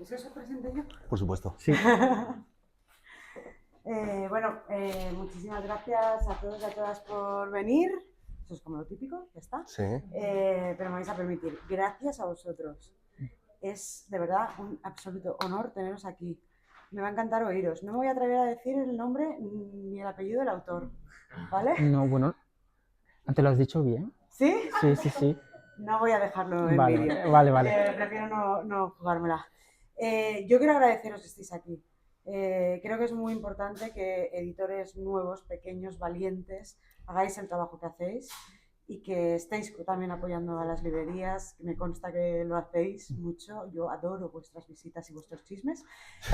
¿Quieres que os presente yo? Por supuesto. Sí. Muchísimas gracias a todos y a todas por venir. Eso es como lo típico, ya está. Sí. Pero me vais a permitir, gracias a vosotros. Es de verdad un absoluto honor teneros aquí. Me va a encantar oíros. No me voy a atrever a decir el nombre ni el apellido del autor, ¿vale? No, bueno, antes lo has dicho bien. ¿Sí? Sí, sí, sí. No voy a dejarlo en Vale, vídeo. vale. Prefiero no jugármela. Yo quiero agradeceros que estéis aquí. Creo que es muy importante que editores nuevos, pequeños, valientes, hagáis el trabajo que hacéis y que estéis también apoyando a las librerías. Me consta que lo hacéis mucho. Yo adoro vuestras visitas y vuestros chismes.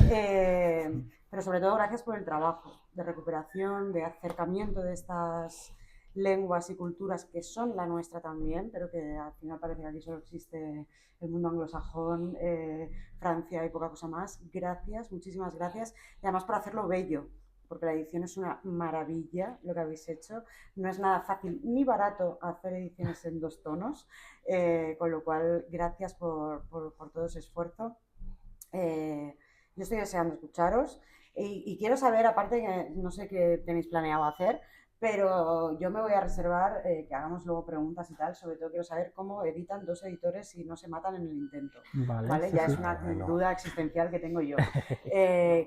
Pero sobre todo gracias por el trabajo de recuperación, de acercamiento de estas lenguas y culturas que son la nuestra también, pero que al final parece que aquí solo existe el mundo anglosajón, Francia y poca cosa más. Gracias, muchísimas gracias. Y además por hacerlo bello, porque la edición es una maravilla lo que habéis hecho. No es nada fácil ni barato hacer ediciones en 2 tonos, con lo cual gracias por todo ese esfuerzo. Yo estoy deseando escucharos y quiero saber, aparte que no sé qué tenéis planeado hacer, pero yo me voy a reservar que hagamos luego preguntas y tal. Sobre todo quiero saber cómo editan 2 editores y no se matan en el intento. ¿Vale? Ya es una duda existencial que tengo yo.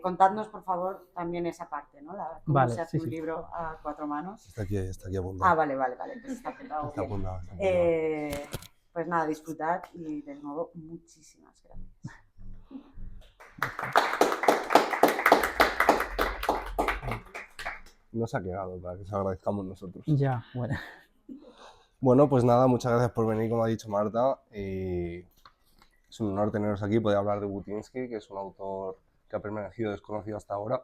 Contadnos, por favor, también esa parte, ¿no? Cómo se hace un libro a 4 manos. Está aquí apuntado. Ah, vale. Pues está apuntado. Está apuntado. Pues nada, disfrutad y de nuevo muchísimas gracias. No se ha quedado para que se agradezcamos nosotros. Ya, bueno. Bueno, pues nada, muchas gracias por venir, como ha dicho Marta. Y es un honor teneros aquí, poder hablar de Buttinsky, que es un autor que ha permanecido desconocido hasta ahora.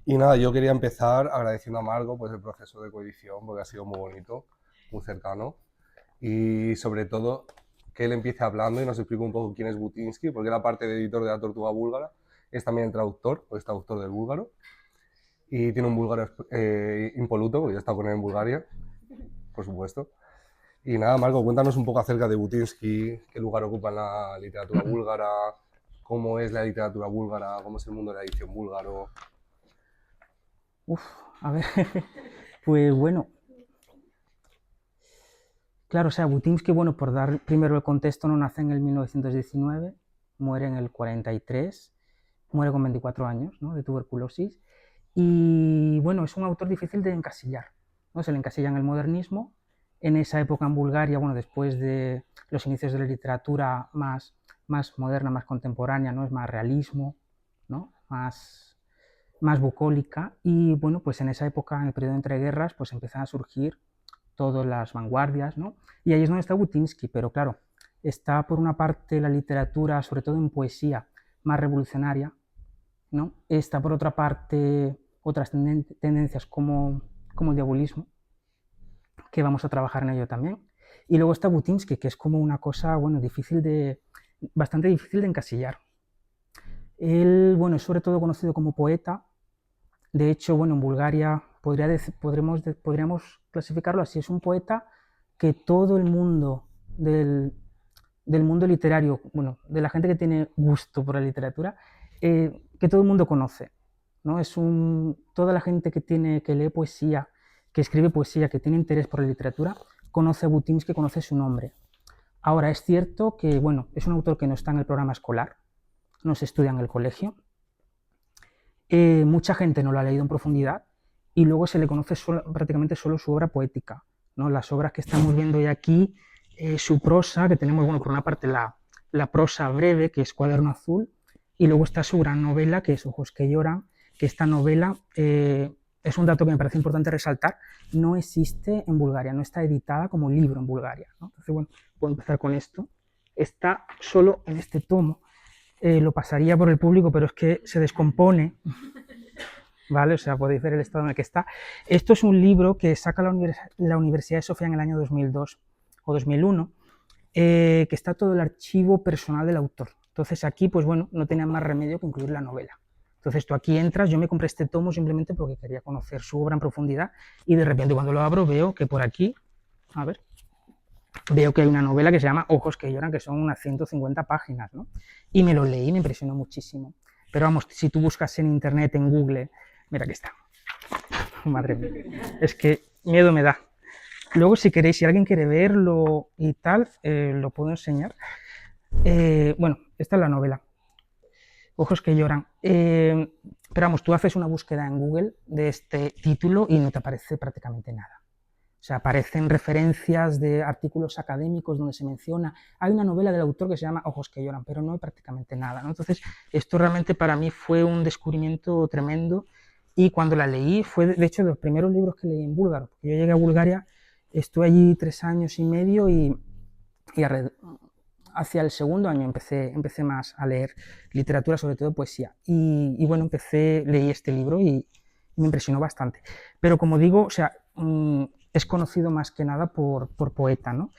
Y nada, yo quería empezar agradeciendo a Margo pues, el proceso de coedición, porque ha sido muy bonito, muy cercano. Y sobre todo, que él empiece hablando y nos explique un poco quién es Buttinsky, porque la parte de editor de La Tortuga Búlgara es también el traductor, o es traductor del búlgaro. Y tiene un búlgaro impoluto, porque yo he estado con él en Bulgaria, por supuesto. Y nada, Marco, cuéntanos un poco acerca de Buttinsky, qué lugar ocupa en la literatura búlgara, cómo es la literatura búlgara, cómo es el mundo de la edición búlgaro. A ver, pues bueno. Claro, o sea, Buttinsky, bueno, por dar primero el contexto, no nace en el 1919, muere en el 43, muere con 24 años, ¿no?, de tuberculosis. Y bueno, es un autor difícil de encasillar, ¿no? Se le encasilla en el modernismo. En esa época en Bulgaria, bueno, después de los inicios de la literatura más moderna, más contemporánea, ¿no?, es más realismo, ¿no?, más bucólica. Y bueno, pues en esa época, en el periodo de entreguerras, pues empiezan a surgir todas las vanguardias, ¿no? Y ahí es donde está Buttinsky, pero claro, está por una parte la literatura, sobre todo en poesía, más revolucionaria, ¿no? Está por otra parte otras tendencias como el diabolismo, que vamos a trabajar en ello también. Y luego está Buttinsky, que es como una cosa, bueno, bastante difícil de encasillar. Él, bueno, es sobre todo conocido como poeta. De hecho, bueno, en Bulgaria podríamos clasificarlo así. Es un poeta que todo el mundo del mundo literario, bueno, de la gente que tiene gusto por la literatura, que todo el mundo conoce, ¿no? Toda la gente que lee poesía, que escribe poesía, que tiene interés por la literatura, conoce a Buttinsky, conoce su nombre. Ahora, es cierto que, bueno, es un autor que no está en el programa escolar, no se estudia en el colegio, mucha gente no lo ha leído en profundidad y luego se le conoce prácticamente solo su obra poética, ¿no? Las obras que estamos viendo hoy aquí, su prosa, que tenemos, bueno, por una parte la prosa breve, que es Cuaderno Azul, y luego está su gran novela, que es Ojos que lloran, que esta novela, es un dato que me parece importante resaltar, no existe en Bulgaria, no está editada como libro en Bulgaria, ¿no? Entonces, bueno, puedo empezar con esto. Está solo en este tomo. Lo pasaría por el público, pero es que se descompone, ¿vale? O sea, podéis ver el estado en el que está. Esto es un libro que saca la Universidad de Sofía en el año 2002 o 2001, que está todo el archivo personal del autor. Entonces aquí, pues bueno, no tenía más remedio que incluir la novela. Entonces tú aquí entras, yo me compré este tomo simplemente porque quería conocer su obra en profundidad y de repente cuando lo abro veo que por aquí, a ver, veo que hay una novela que se llama Ojos que lloran, que son unas 150 páginas, ¿no? Y me lo leí y me impresionó muchísimo. Pero vamos, si tú buscas en internet, en Google, mira, aquí está. Madre mía, es que miedo me da. Luego, si queréis, si alguien quiere verlo y tal, lo puedo enseñar. Bueno, esta es la novela. Ojos que lloran. Pero vamos, tú haces una búsqueda en Google de este título y no te aparece prácticamente nada. O sea, aparecen referencias de artículos académicos donde se menciona, hay una novela del autor que se llama Ojos que lloran, pero no hay prácticamente nada, ¿no? Entonces, esto realmente para mí fue un descubrimiento tremendo y cuando la leí fue, de hecho, de los primeros libros que leí en búlgaro, porque yo llegué a Bulgaria, estuve allí 3 años y medio y hacia el segundo año empecé más a leer literatura, sobre todo poesía. Y bueno, leí este libro y me impresionó bastante. Pero como digo, o sea, es conocido más que nada por poeta, ¿no?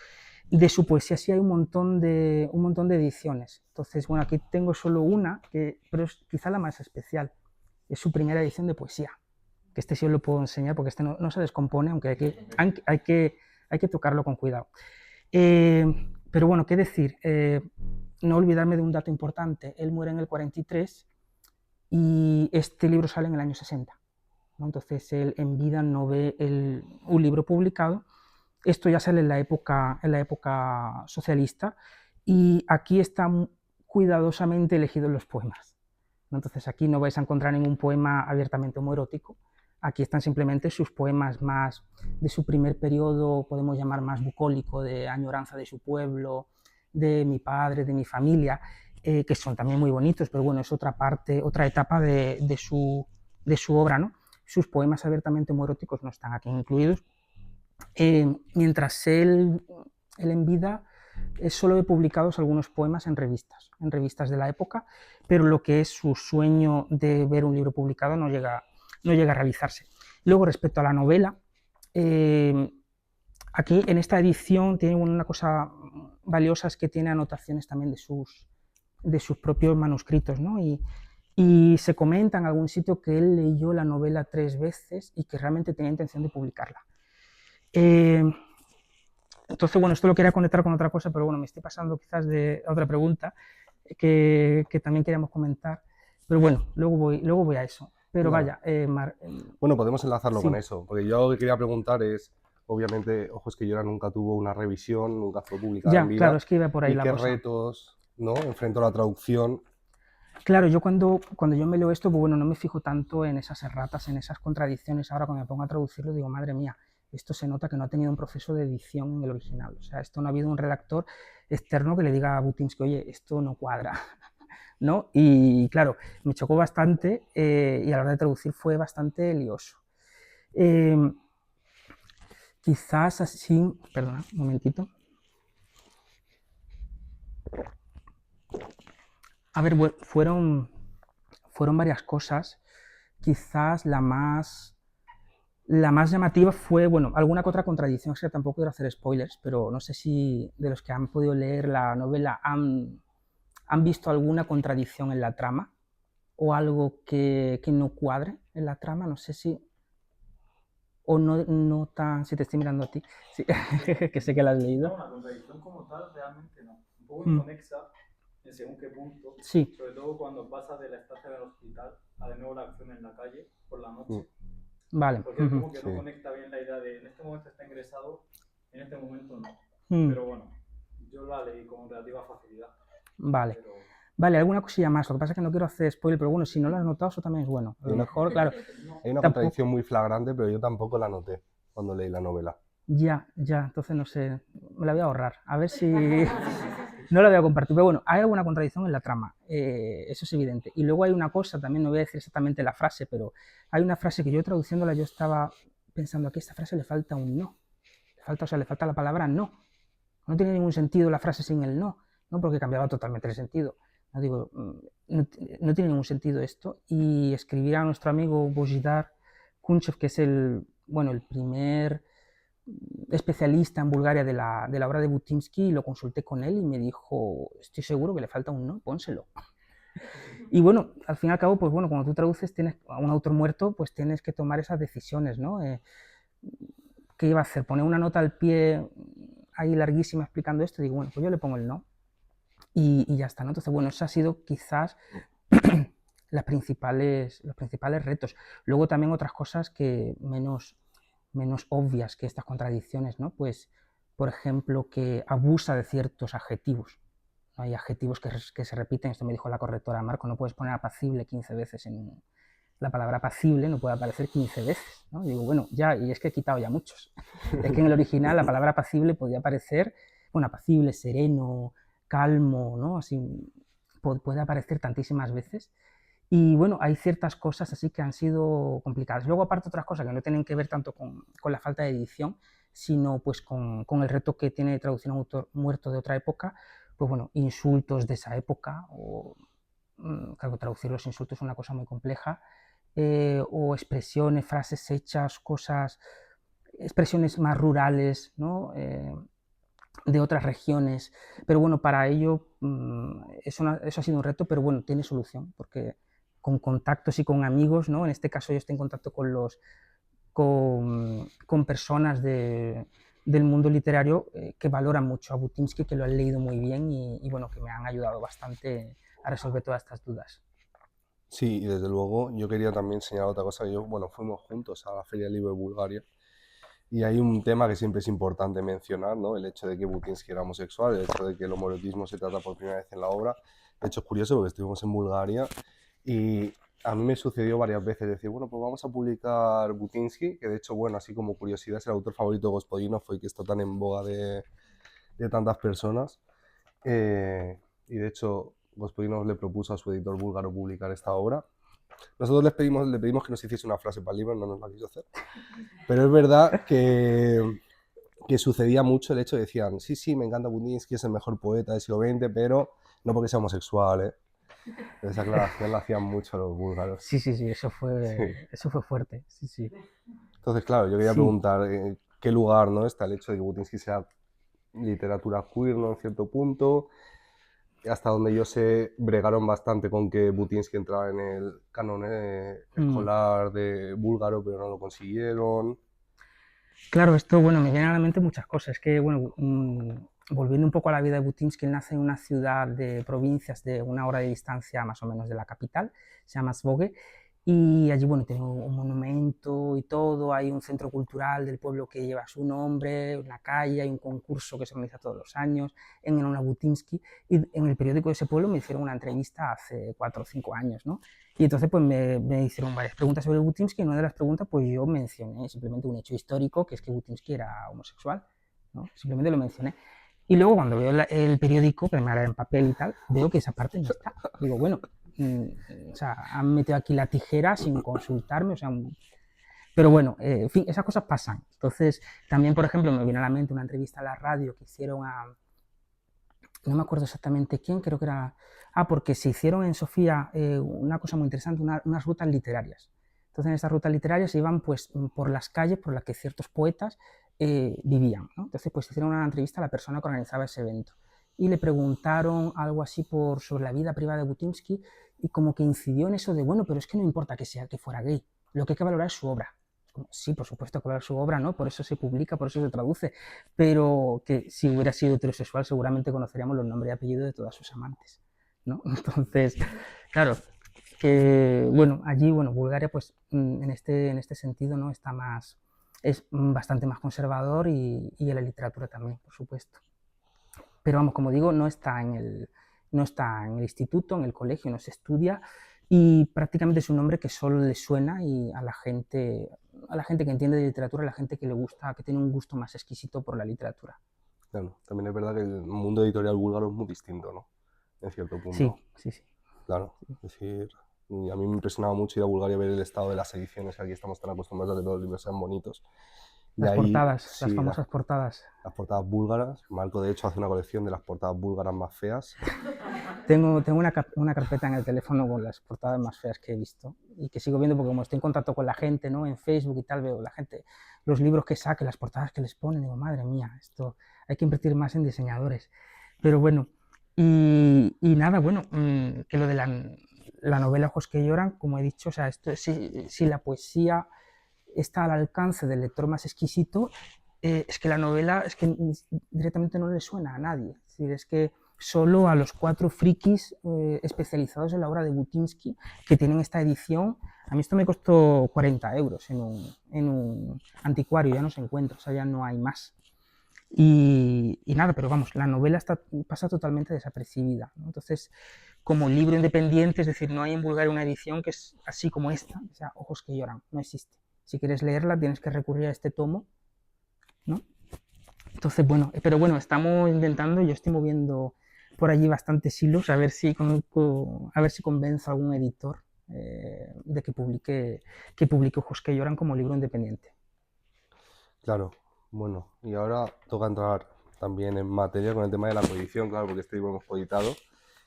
De su poesía sí hay un montón de ediciones. Entonces, bueno, aquí tengo solo una, pero es quizá la más especial. Es su primera edición de poesía, que este sí os lo puedo enseñar porque este no se descompone, aunque hay que tocarlo con cuidado. Pero bueno, qué decir, no olvidarme de un dato importante. Él muere en el 43 y este libro sale en el año 60. ¿No? Entonces él en vida no ve un libro publicado. Esto ya sale en la época socialista y aquí están cuidadosamente elegidos los poemas, ¿no? Entonces aquí no vais a encontrar ningún poema abiertamente homoerótico. Aquí están simplemente sus poemas más de su primer periodo, podemos llamar más bucólico, de añoranza de su pueblo, de mi padre, de mi familia, que son también muy bonitos, pero bueno, es otra etapa de su obra, ¿no? Sus poemas abiertamente homoeróticos no están aquí incluidos. Mientras él en vida solo he publicado algunos poemas en revistas de la época, pero lo que es su sueño de ver un libro publicado no llega a realizarse. Luego, respecto a la novela, aquí en esta edición tiene una cosa valiosa, es que tiene anotaciones también de sus propios manuscritos, ¿no? Y se comenta en algún sitio que él leyó la novela 3 veces y que realmente tenía intención de publicarla. Entonces, bueno, esto lo quería conectar con otra cosa, pero bueno, me estoy pasando quizás de otra pregunta que también queríamos comentar. Pero bueno, luego voy a eso. Pero vaya, bueno, podemos enlazarlo sí. con eso, porque yo lo que quería preguntar es, obviamente, Ojos que lloran nunca tuvo una revisión, nunca fue publicada en vida. Claro, es que iba por ahí ¿Y la qué cosa. retos, ¿no?, enfrentó la traducción? Claro, yo cuando yo me leo esto, pues bueno, no me fijo tanto en esas erratas, en esas contradicciones. Ahora cuando me pongo a traducirlo digo, madre mía, esto se nota que no ha tenido un proceso de edición en el original. O sea, esto no ha habido un redactor externo que le diga a Butinsky, oye, esto no cuadra, ¿no? Y claro, me chocó bastante y a la hora de traducir fue bastante lioso. Quizás así, perdona, un momentito. A ver, fueron varias cosas. Quizás la más llamativa fue, bueno, alguna que otra contradicción, es que tampoco quiero hacer spoilers, pero no sé si de los que han podido leer la novela han visto alguna contradicción en la trama o algo que no cuadre en la trama, no sé si... O no tan... Si te estoy mirando a ti, sí, que sé que la has leído. No, una contradicción como tal realmente no. Un poco inconexa en según qué punto, sí. Sobre todo cuando pasa de la estancia del hospital a de nuevo la acción en la calle por la noche. Vale. Porque es como que no conecta bien la idea de en este momento está ingresado, en este momento no. Pero bueno, yo la leí con relativa facilidad. Vale. Pero... Vale, alguna cosilla más. Lo que pasa es que no quiero hacer spoiler, pero bueno, si no lo has notado, eso también es bueno. A lo mejor, claro. Hay una contradicción muy flagrante, pero yo tampoco la noté cuando leí la novela. Ya, entonces no sé, me la voy a ahorrar. A ver si... No la voy a compartir, pero bueno, hay alguna contradicción en la trama, eso es evidente. Y luego hay una cosa, también no voy a decir exactamente la frase, pero hay una frase que yo traduciéndola yo estaba pensando que a esta frase le falta un no. Le falta la palabra no. No tiene ningún sentido la frase sin el no, ¿no? Porque cambiaba totalmente el sentido. No, digo, no tiene ningún sentido esto. Y escribir a nuestro amigo Bojidar Kunchev, que es el primer especialista en Bulgaria de la obra de Butinsky, lo consulté con él y me dijo, estoy seguro que le falta un no, pónselo. Y bueno, al fin y al cabo, pues bueno, cuando tú traduces a un autor muerto, pues tienes que tomar esas decisiones, ¿no? ¿Qué iba a hacer? ¿Poner una nota al pie ahí larguísima explicando esto, digo, bueno, pues yo le pongo el no y ya está, ¿no? Entonces, bueno, eso ha sido quizás los principales retos. Luego también otras cosas que menos obvias que estas contradicciones, ¿no? Pues, por ejemplo, que abusa de ciertos adjetivos. ¿No? Hay adjetivos que se repiten, esto me dijo la correctora Marco, no puedes poner apacible 15 veces en la palabra apacible, no puede aparecer 15 veces, ¿no? Y digo, bueno, ya, y es que he quitado ya muchos. Es que en el original la palabra apacible podía aparecer, bueno, apacible, sereno, calmo, ¿no? Así, puede aparecer tantísimas veces. Y bueno, hay ciertas cosas así que han sido complicadas. Luego, aparte, otras cosas que no tienen que ver tanto con la falta de edición, sino pues con el reto que tiene traducir a un autor muerto de otra época, pues bueno, insultos de esa época, o claro, traducir los insultos es una cosa muy compleja, o expresiones, frases hechas, cosas, expresiones más rurales, ¿no? De otras regiones, pero bueno, para ello eso ha sido un reto, pero bueno, tiene solución, porque con contactos y con amigos, ¿no? En este caso yo estoy en contacto con personas del mundo literario que valoran mucho a Buttinsky, que lo han leído muy bien y bueno, que me han ayudado bastante a resolver todas estas dudas. Sí, y desde luego yo quería también señalar otra cosa. Bueno, fuimos juntos a la Feria del Libro de Bulgaria y hay un tema que siempre es importante mencionar, ¿no? El hecho de que Buttinsky era homosexual, el hecho de que el homoerotismo se trata por primera vez en la obra. De hecho, es curioso porque estuvimos en Bulgaria y a mí me sucedió varias veces decir, bueno, pues vamos a publicar Buttinsky, que de hecho, bueno, así como curiosidad, es el autor favorito de Gospodinov, fue que está tan en boga de tantas personas. Y de hecho, Gospodinov le propuso a su editor búlgaro publicar esta obra. Nosotros le pedimos que nos hiciese una frase para el libro, no nos la quiso hacer. Pero es verdad que sucedía mucho el hecho de decían, sí, me encanta Buttinsky, es el mejor poeta del siglo XX, pero no porque sea homosexual, ¿eh? Esa aclaración la hacían mucho los búlgaros. Sí, eso fue fuerte, sí. Entonces, claro, yo quería preguntar qué lugar, ¿no? Está el hecho de que Buttinsky sea literatura queer, ¿no? En cierto punto. Hasta donde yo sé, bregaron bastante con que Buttinsky entrara en el canon escolar de búlgaro, pero no lo consiguieron. Claro, esto, bueno, me vienen a la mente muchas cosas. Es que, bueno, volviendo un poco a la vida de Buttinsky, él nace en una ciudad de provincias de 1 hora de distancia más o menos de la capital, se llama Svoge, y allí, bueno, tiene un monumento y todo, hay un centro cultural del pueblo que lleva su nombre, una calle, hay un concurso que se organiza todos los años en honor a Buttinsky, y en el periódico de ese pueblo me hicieron una entrevista hace 4 o 5 años, ¿no? Y entonces pues me hicieron varias preguntas sobre Buttinsky, y en una de las preguntas pues yo mencioné simplemente un hecho histórico, que es que Buttinsky era homosexual, ¿no? Simplemente lo mencioné. Y luego cuando veo el periódico, que me era en papel y tal, veo que esa parte no está. Digo, bueno, o sea, han metido aquí la tijera sin consultarme, o sea, pero bueno, en fin, esas cosas pasan. Entonces, también, por ejemplo, me viene a la mente una entrevista a la radio que hicieron no me acuerdo exactamente quién, creo que era... porque se hicieron en Sofía una cosa muy interesante, unas rutas literarias. Entonces, en estas rutas literarias se iban pues, por las calles por las que ciertos poetas vivían, ¿no? Entonces, pues hicieron una entrevista a la persona que organizaba ese evento y le preguntaron algo así sobre la vida privada de Buttinsky y como que incidió en eso de, bueno, pero es que no importa que fuera gay, lo que hay que valorar es su obra. Sí, por supuesto que valorar su obra, ¿no? Por eso se publica, por eso se traduce, pero que si hubiera sido heterosexual seguramente conoceríamos los nombres y apellidos de todas sus amantes, ¿no? Entonces, claro, que bueno, allí, bueno, Bulgaria pues en este sentido, ¿no? Es bastante más conservador y en la literatura también, por supuesto. Pero vamos, como digo, no está en el instituto, en el colegio, no se estudia y prácticamente es un nombre que solo le suena y a la gente que entiende de literatura, a la gente que le gusta, que tiene un gusto más exquisito por la literatura. Claro, también es verdad que el mundo editorial búlgaro es muy distinto, ¿no? En cierto punto. Sí. Claro, es decir, y a mí me impresionaba mucho ir a Bulgaria a ver el estado de las ediciones, que aquí estamos tan acostumbrados a que todos los libros sean bonitos. Las portadas, las famosas portadas. Las portadas búlgaras. Marco, de hecho, hace una colección de las portadas búlgaras más feas. Tengo una carpeta en el teléfono con las portadas más feas que he visto y que sigo viendo porque como estoy en contacto con la gente, ¿no? En Facebook y tal, veo la gente, los libros que saque, las portadas que les ponen, digo, madre mía, esto hay que invertir más en diseñadores. Pero bueno, y nada, bueno, que lo de la novela Ojos que lloran, como he dicho, o sea, esto si la poesía está al alcance del lector más exquisito, es que la novela es que directamente no le suena a nadie. Es decir, es que solo a los 4 frikis especializados en la obra de Butinsky que tienen esta edición. A mí esto me costó 40 euros en un anticuario, ya no se encuentra, o sea, ya no hay más. Y nada, pero vamos, la novela pasa totalmente desapercibida, ¿no? Entonces, como libro independiente, es decir, no hay en Bulgaria una edición que es así como esta, o sea, Ojos que lloran, no existe. Si quieres leerla, tienes que recurrir a este tomo, ¿no? Entonces, bueno, pero bueno, estamos intentando, yo estoy moviendo por allí bastantes hilos, a ver si convenzo a algún editor de que publique Ojos que lloran como libro independiente. Claro, bueno, y ahora toca entrar también en materia con el tema de la coedición, claro, porque este libro hemos coeditado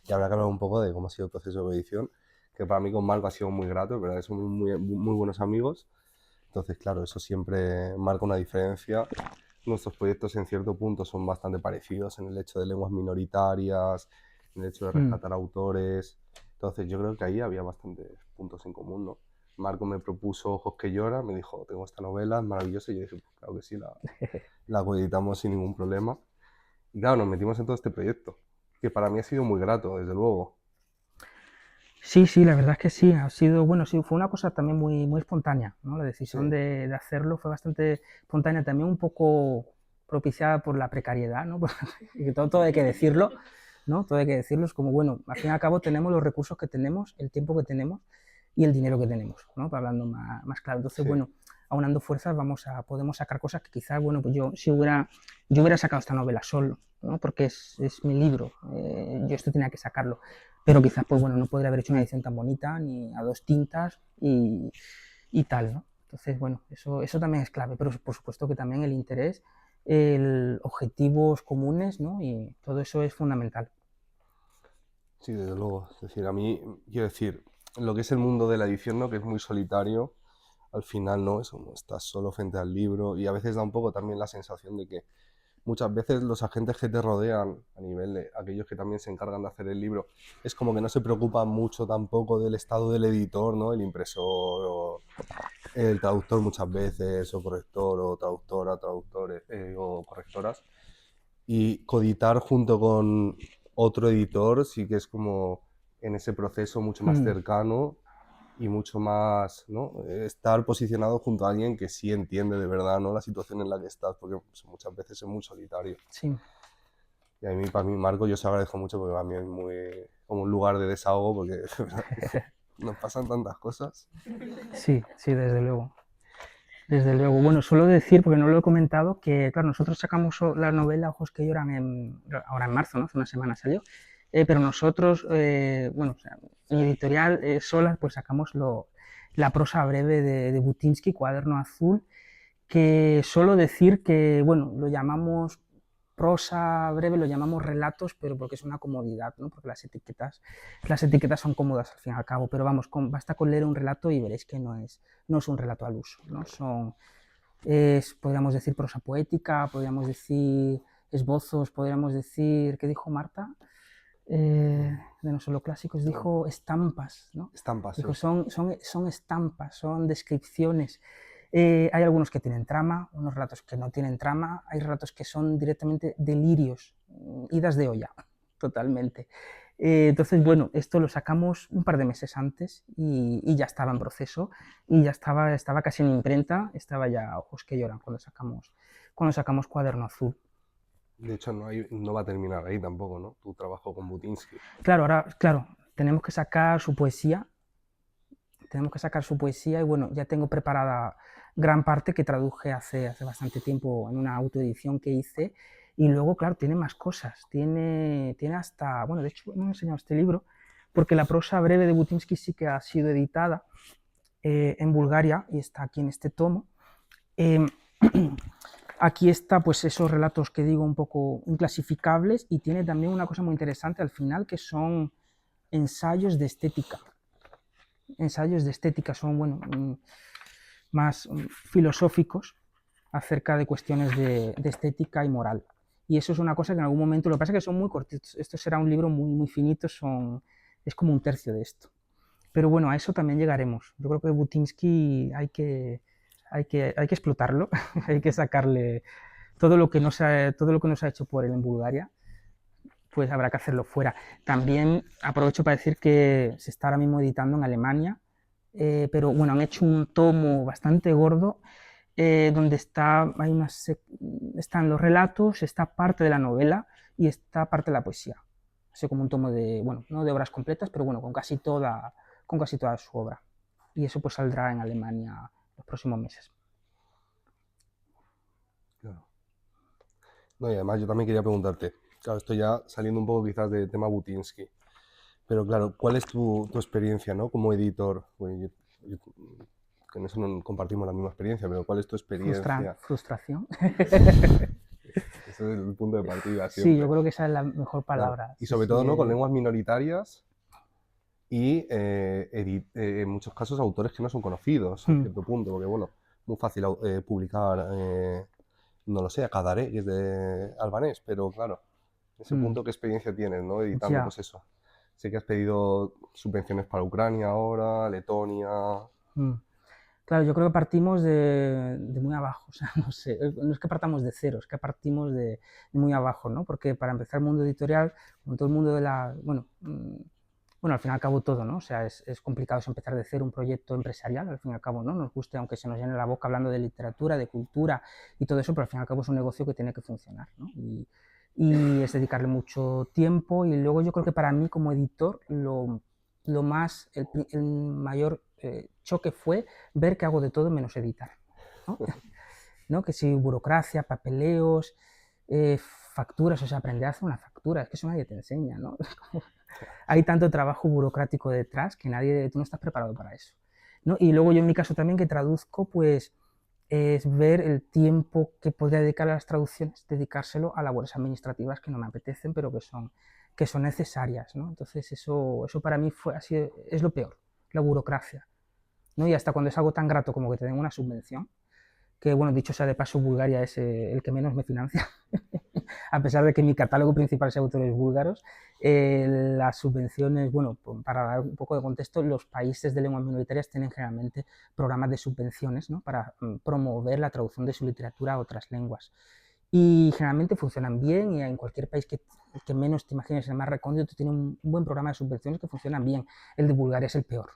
y habrá que hablar un poco de cómo ha sido el proceso de coedición, que para mí con Marco ha sido muy grato, ¿verdad? Somos muy buenos amigos, entonces, claro, eso siempre marca una diferencia. Nuestros proyectos en cierto punto son bastante parecidos en el hecho de lenguas minoritarias, en el hecho de rescatar autores, entonces yo creo que ahí había bastantes puntos en común, ¿no? Marco me propuso Ojos que lloran, me dijo, tengo esta novela, es maravillosa, y yo dije, pues claro que sí, la coeditamos sin ningún problema. Y claro, nos metimos en todo este proyecto, que para mí ha sido muy grato, desde luego. Sí, sí, la verdad es que sí, ha sido, bueno, sí, fue una cosa también muy espontánea, ¿no? La decisión Sí. de hacerlo fue bastante espontánea, también un poco propiciada por la precariedad, ¿no? Y todo hay que decirlo, ¿no? Todo hay que decirlo, es como, bueno, al fin y al cabo tenemos los recursos que tenemos, el tiempo que tenemos y el dinero que tenemos, ¿no? Hablando más claro. Entonces, Sí. bueno, aunando fuerzas podemos sacar cosas que quizás, bueno, pues yo hubiera sacado esta novela solo, ¿no? Porque es mi libro, yo esto tenía que sacarlo, pero quizás, pues bueno, no podría haber hecho una edición tan bonita, ni a 2 tintas y tal, ¿no? Entonces, bueno, eso también es clave, pero por supuesto que también el interés, objetivos comunes, ¿no? Y todo eso es fundamental. Sí, desde luego. Es decir, a mí, quiero decir, lo que es el mundo de la edición, ¿no? Que es muy solitario, al final, ¿no? Eso, no estás solo frente al libro y a veces da un poco también la sensación de que muchas veces los agentes que te rodean, a nivel de aquellos que también se encargan de hacer el libro, es como que no se preocupan mucho tampoco del estado del editor, ¿no? El impresor o el traductor muchas veces, o corrector, o traductora, traductores, o correctoras. Y coditar junto con otro editor sí que es como en ese proceso mucho más cercano y mucho más, ¿no? Estar posicionado junto a alguien que sí entiende de verdad, ¿no? La situación en la que estás, porque pues, muchas veces es muy solitario. Sí. Y a mí, para mí, Marco, yo se agradezco mucho porque para mí es muy como un lugar de desahogo, porque de verdad que nos pasan tantas cosas. Sí, sí, desde luego. Desde luego. Bueno, suelo decir, porque no lo he comentado, que claro, nosotros sacamos la novela Ojos que lloran ahora en marzo, ¿no? Hace una semana salió. Pero nosotros, bueno, o sea, mi editorial Solas, pues sacamos la prosa breve de Butinsky, Cuaderno Azul, que suelo decir que, bueno, lo llamamos prosa breve, lo llamamos relatos, pero porque es una comodidad, ¿no? Porque las etiquetas son cómodas al fin y al cabo, pero vamos, basta con leer un relato y veréis que no es un relato al uso, ¿no? Podríamos decir prosa poética, podríamos decir esbozos, podríamos decir, ¿qué dijo Marta? De no solo clásicos, dijo estampas, ¿no? Estampas, Dijo, sí. son estampas, son descripciones. Hay algunos que tienen trama, unos relatos que no tienen trama, hay relatos que son directamente delirios, idas de olla, totalmente. Entonces, bueno, esto lo sacamos un par de meses antes y ya estaba en proceso y ya estaba casi en imprenta, estaba ya Ojos que lloran cuando sacamos Cuaderno Azul. De hecho, no va a terminar ahí tampoco, ¿no? Tu trabajo con Butinsky. Claro, ahora, claro, tenemos que sacar su poesía y bueno, ya tengo preparada gran parte que traduje hace bastante tiempo en una autoedición que hice y luego, claro, tiene más cosas, tiene hasta, bueno, de hecho no he enseñado este libro porque la prosa breve de Butinsky sí que ha sido editada en Bulgaria y está aquí en este tomo. Aquí está pues esos relatos que digo un poco inclasificables y tiene también una cosa muy interesante al final que son ensayos de estética. Ensayos de estética son, bueno, más filosóficos acerca de cuestiones de estética y moral. Y eso es una cosa que en algún momento, lo que pasa es que son muy cortitos, esto será un libro muy finito, es como un tercio de esto. Pero bueno, a eso también llegaremos. Yo creo que Butinsky hay que explotarlo, hay que sacarle todo lo que no se ha hecho por él en Bulgaria, pues habrá que hacerlo fuera. También aprovecho para decir que se está ahora mismo editando en Alemania, pero bueno, han hecho un tomo bastante gordo donde están los relatos, está parte de la novela y está parte de la poesía. Así como un tomo de, bueno, no de obras completas, pero bueno, con casi toda su obra. Y eso pues saldrá en Alemania los próximos meses. Claro. No, y además yo también quería preguntarte, claro, estoy ya saliendo un poco quizás del tema Butinsky, pero claro, ¿cuál es tu experiencia, ¿no? Como editor? Bueno, con eso no compartimos la misma experiencia, pero ¿cuál es tu experiencia? Frustración. Ese es el punto de partida Sí, siempre. yo creo que esa es la mejor palabra. Claro. Y Sí, sobre sí, todo, ¿no? Con lenguas minoritarias y en muchos casos autores que no son conocidos, en cierto punto, porque bueno, muy fácil publicar, no lo sé, a Cadaré, que es de albanés, pero claro, ese punto, ¿qué experiencia tienes, ¿no? Editando, pues eso. Sé que has pedido subvenciones para Ucrania ahora, Letonia. Claro, yo creo que partimos de muy abajo, o sea, no sé, no es que partamos de cero, es que partimos de muy abajo, ¿no? Porque para empezar el mundo editorial, como todo el mundo de la, bueno, al fin y al cabo todo, ¿no? O sea, es complicado empezar de cero un proyecto empresarial, al fin y al cabo, ¿no? Nos guste, aunque se nos llene la boca hablando de literatura, de cultura y todo eso, pero al fin y al cabo es un negocio que tiene que funcionar, ¿no? Y es dedicarle mucho tiempo y luego yo creo que para mí como editor el mayor choque fue ver que hago de todo menos editar, ¿no? ¿No? Que si burocracia, papeleos, facturas, o sea, aprender a hacer una factura, es que eso nadie te enseña, ¿no? Hay tanto trabajo burocrático detrás que tú no estás preparado para eso, ¿no? Y luego yo en mi caso también que traduzco, pues es ver el tiempo que podría dedicar a las traducciones, dedicárselo a labores administrativas que no me apetecen, pero que son necesarias, ¿no? Entonces eso para mí es lo peor, la burocracia, ¿no? Y hasta cuando es algo tan grato como que te den una subvención, que bueno, dicho sea de paso, Bulgaria es el que menos me financia, a pesar de que mi catálogo principal sea autores búlgaros, las subvenciones, bueno, para dar un poco de contexto, los países de lenguas minoritarias tienen generalmente programas de subvenciones, ¿no? Para promover la traducción de su literatura a otras lenguas. Y generalmente funcionan bien y en cualquier país que menos te imagines, el más recóndito, tiene un buen programa de subvenciones que funcionan bien. El de Bulgaria es el peor,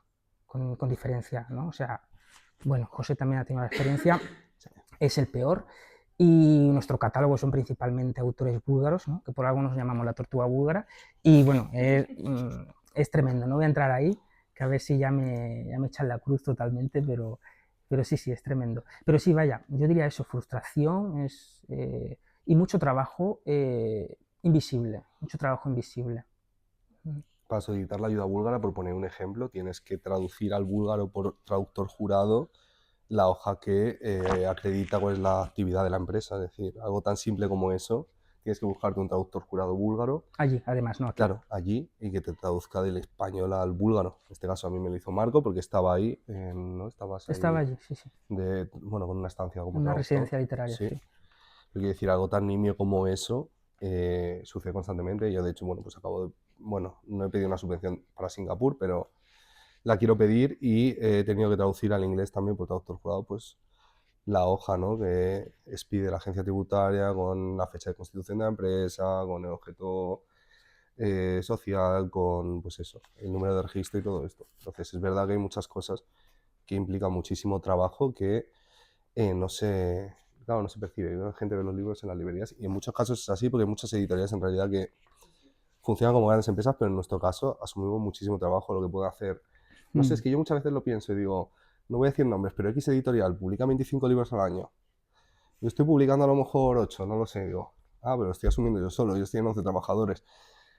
con diferencia, ¿no? O sea, bueno, José también ha tenido la experiencia, es el peor. Y nuestro catálogo son principalmente autores búlgaros, ¿no? Que por algo nos llamamos la tortuga búlgara. Y bueno, es tremendo, no voy a entrar ahí, que a ver si ya me echan la cruz totalmente, pero sí, es tremendo. Pero sí, vaya, yo diría eso, frustración y mucho trabajo invisible, mucho trabajo invisible. Para solicitar la ayuda búlgara, por poner un ejemplo, tienes que traducir al búlgaro por traductor jurado la hoja que acredita cuál es la actividad de la empresa. Es decir, algo tan simple como eso, tienes que buscarte un traductor jurado búlgaro. Allí, además, ¿no? Aquí. Claro, allí, y que te traduzca del español al búlgaro. En este caso a mí me lo hizo Marco porque estaba ahí, ¿no? Estaba allí, sí. Bueno, con una estancia como una traductor. Residencia literaria, sí. Quiero decir, algo tan nimio como eso sucede constantemente. Yo, de hecho, bueno, pues no he pedido una subvención para Singapur, pero la quiero pedir y he tenido que traducir al inglés también por traductor jurado, pues la hoja, ¿no? Que expide la agencia tributaria con la fecha de constitución de la empresa, con el objeto social, con, pues eso, el número de registro y todo esto. Entonces, es verdad que hay muchas cosas que implican muchísimo trabajo que no se percibe. La gente ve los libros en las librerías y en muchos casos es así porque hay muchas editoriales en realidad que funcionan como grandes empresas, pero en nuestro caso asumimos muchísimo trabajo, lo que puede hacer. No sé, es que yo muchas veces lo pienso y digo, no voy a decir nombres, pero X editorial publica 25 libros al año. Yo estoy publicando a lo mejor 8, no lo sé, digo, pero estoy asumiendo yo solo, yo estoy en 11 trabajadores.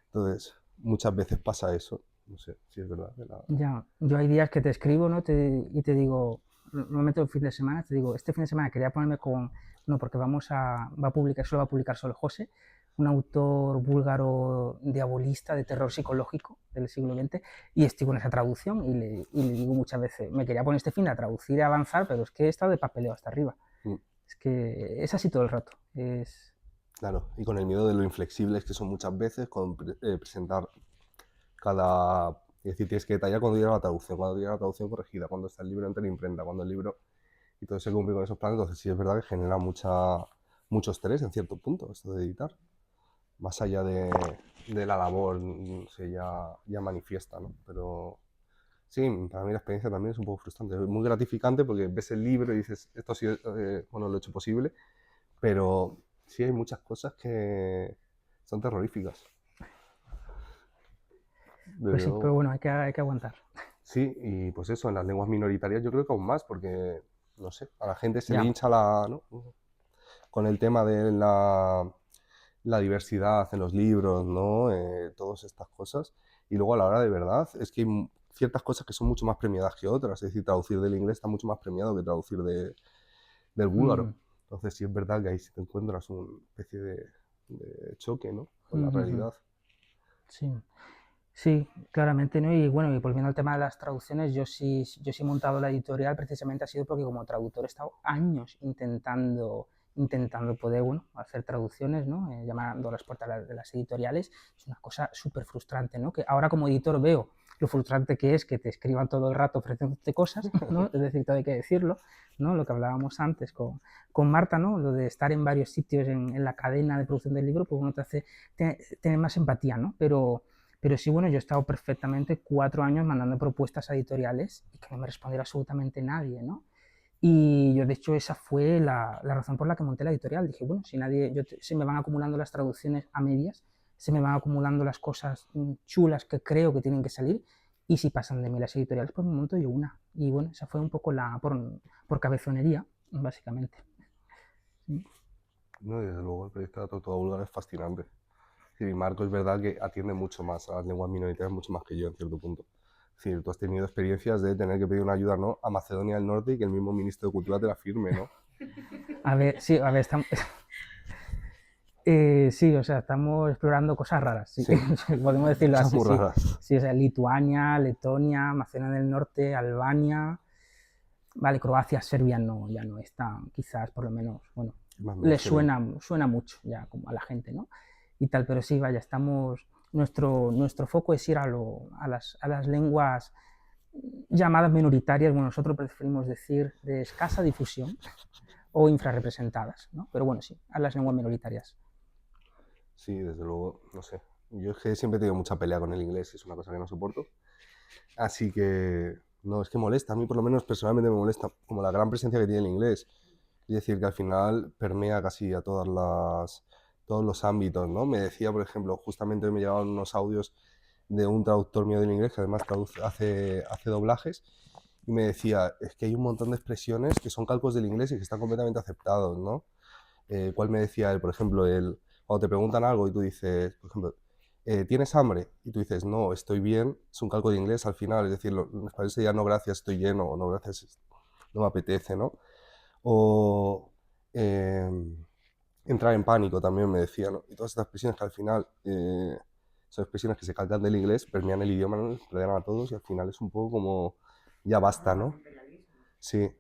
Entonces, muchas veces pasa eso. No sé si es verdad. Ya, yo hay días que te escribo, ¿no? Y te digo, normalmente el fin de semana, te digo, este fin de semana quería ponerme con, no, porque va a publicar solo José, un autor búlgaro diabolista de terror psicológico del siglo XX, y estoy con esa traducción y le digo muchas veces, me quería poner este fin a traducir y a avanzar, pero es que he estado de papeleo hasta arriba. Es que es así todo el rato. Claro, y con el miedo de lo inflexibles que son muchas veces, con presentar es decir, tienes que detallar cuando llega la traducción corregida, cuando está el libro ante la imprenta, cuando el libro, y todo se cumple con esos planes. Entonces sí es verdad que genera mucha mucho estrés en cierto punto, esto de editar. Más allá de la labor, ya manifiesta, ¿no? Pero sí, para mí la experiencia también es un poco frustrante. Es muy gratificante porque ves el libro y dices, esto ha sido, bueno, lo he hecho posible, pero sí hay muchas cosas que son terroríficas. Pues sí, pero bueno, hay que aguantar. Sí, y pues eso, en las lenguas minoritarias yo creo que aún más, porque, no sé, a la gente se Ya. le hincha ¿no? Con el tema de la diversidad en los libros, ¿no? Todas estas cosas. Y luego a la hora de verdad, es que hay ciertas cosas que son mucho más premiadas que otras. Es decir, traducir del inglés está mucho más premiado que traducir del búlgaro. Entonces sí es verdad que ahí sí te encuentras una especie de choque, ¿no? Con la realidad. Sí. Sí, claramente, ¿no? Y bueno, y volviendo al tema de las traducciones, yo sí he montado la editorial precisamente ha sido porque como traductor he estado años intentando poder, bueno, hacer traducciones, ¿no? Llamando a las puertas de las editoriales. Es una cosa súper frustrante, ¿no? Que ahora como editor veo lo frustrante que es que te escriban todo el rato ofreciéndote cosas, ¿no? Es decir, todo hay que decirlo, ¿no? Lo que hablábamos antes con Marta, ¿no? Lo de estar en varios sitios en la cadena de producción del libro, pues uno te hace tener más empatía, ¿no? Pero sí, bueno, yo he estado perfectamente 4 años mandando propuestas a editoriales y que no me respondiera absolutamente nadie, ¿no? Y yo, de hecho, esa fue la razón por la que monté la editorial. Dije, bueno, si se me van acumulando las traducciones a medias, se me van acumulando las cosas chulas que creo que tienen que salir, y si pasan de mí las editoriales, pues me monto yo una. Y bueno, esa fue un poco por cabezonería, básicamente. No, desde luego, el proyecto de Tortuga Búlgara es fascinante. Sí, Marco es verdad que atiende mucho más a las lenguas minoritarias, mucho más que yo en cierto punto. Es decir, tú has tenido experiencias de tener que pedir una ayuda, ¿no?, a Macedonia del Norte y que el mismo ministro de Cultura te la firme, ¿no? A ver, sí, estamos... sí, o sea, estamos explorando cosas raras, sí. Sí. Podemos decirlo Cosas así. muy Sí. raras. Sí, o sea, Lituania, Letonia, Macedonia del Norte, Albania, vale, Croacia, Serbia no, ya no están, quizás por lo menos, bueno, le suena mucho ya como a la gente, ¿no? Y tal, pero sí, vaya, nuestro foco es ir a las lenguas llamadas minoritarias, bueno, nosotros preferimos decir de escasa difusión o infrarrepresentadas, ¿no? Pero bueno, sí, a las lenguas minoritarias. Sí, desde luego, no sé. Yo es que siempre he tenido mucha pelea con el inglés, es una cosa que no soporto. Así que, no, es que molesta, a mí por lo menos personalmente me molesta, como la gran presencia que tiene el inglés. Es decir, que al final permea casi a todos los ámbitos, ¿no? Me decía, por ejemplo, justamente hoy me llegaban unos audios de un traductor mío del inglés que además hace doblajes, y me decía, es que hay un montón de expresiones que son calcos del inglés y que están completamente aceptados, ¿no? ¿Cuál me decía él? Por ejemplo, cuando te preguntan algo y tú dices, por ejemplo, ¿tienes hambre? Y tú dices, no, estoy bien, es un calco de inglés al final, es decir, en español sería no gracias, estoy lleno, o no gracias, no me apetece, ¿no? O entrar en pánico también me decía, ¿no? Y todas estas expresiones que al final son expresiones que se calcan del inglés, permean el idioma, ¿no? Permean a todos y al final es un poco como, ya basta, ¿no? Sí.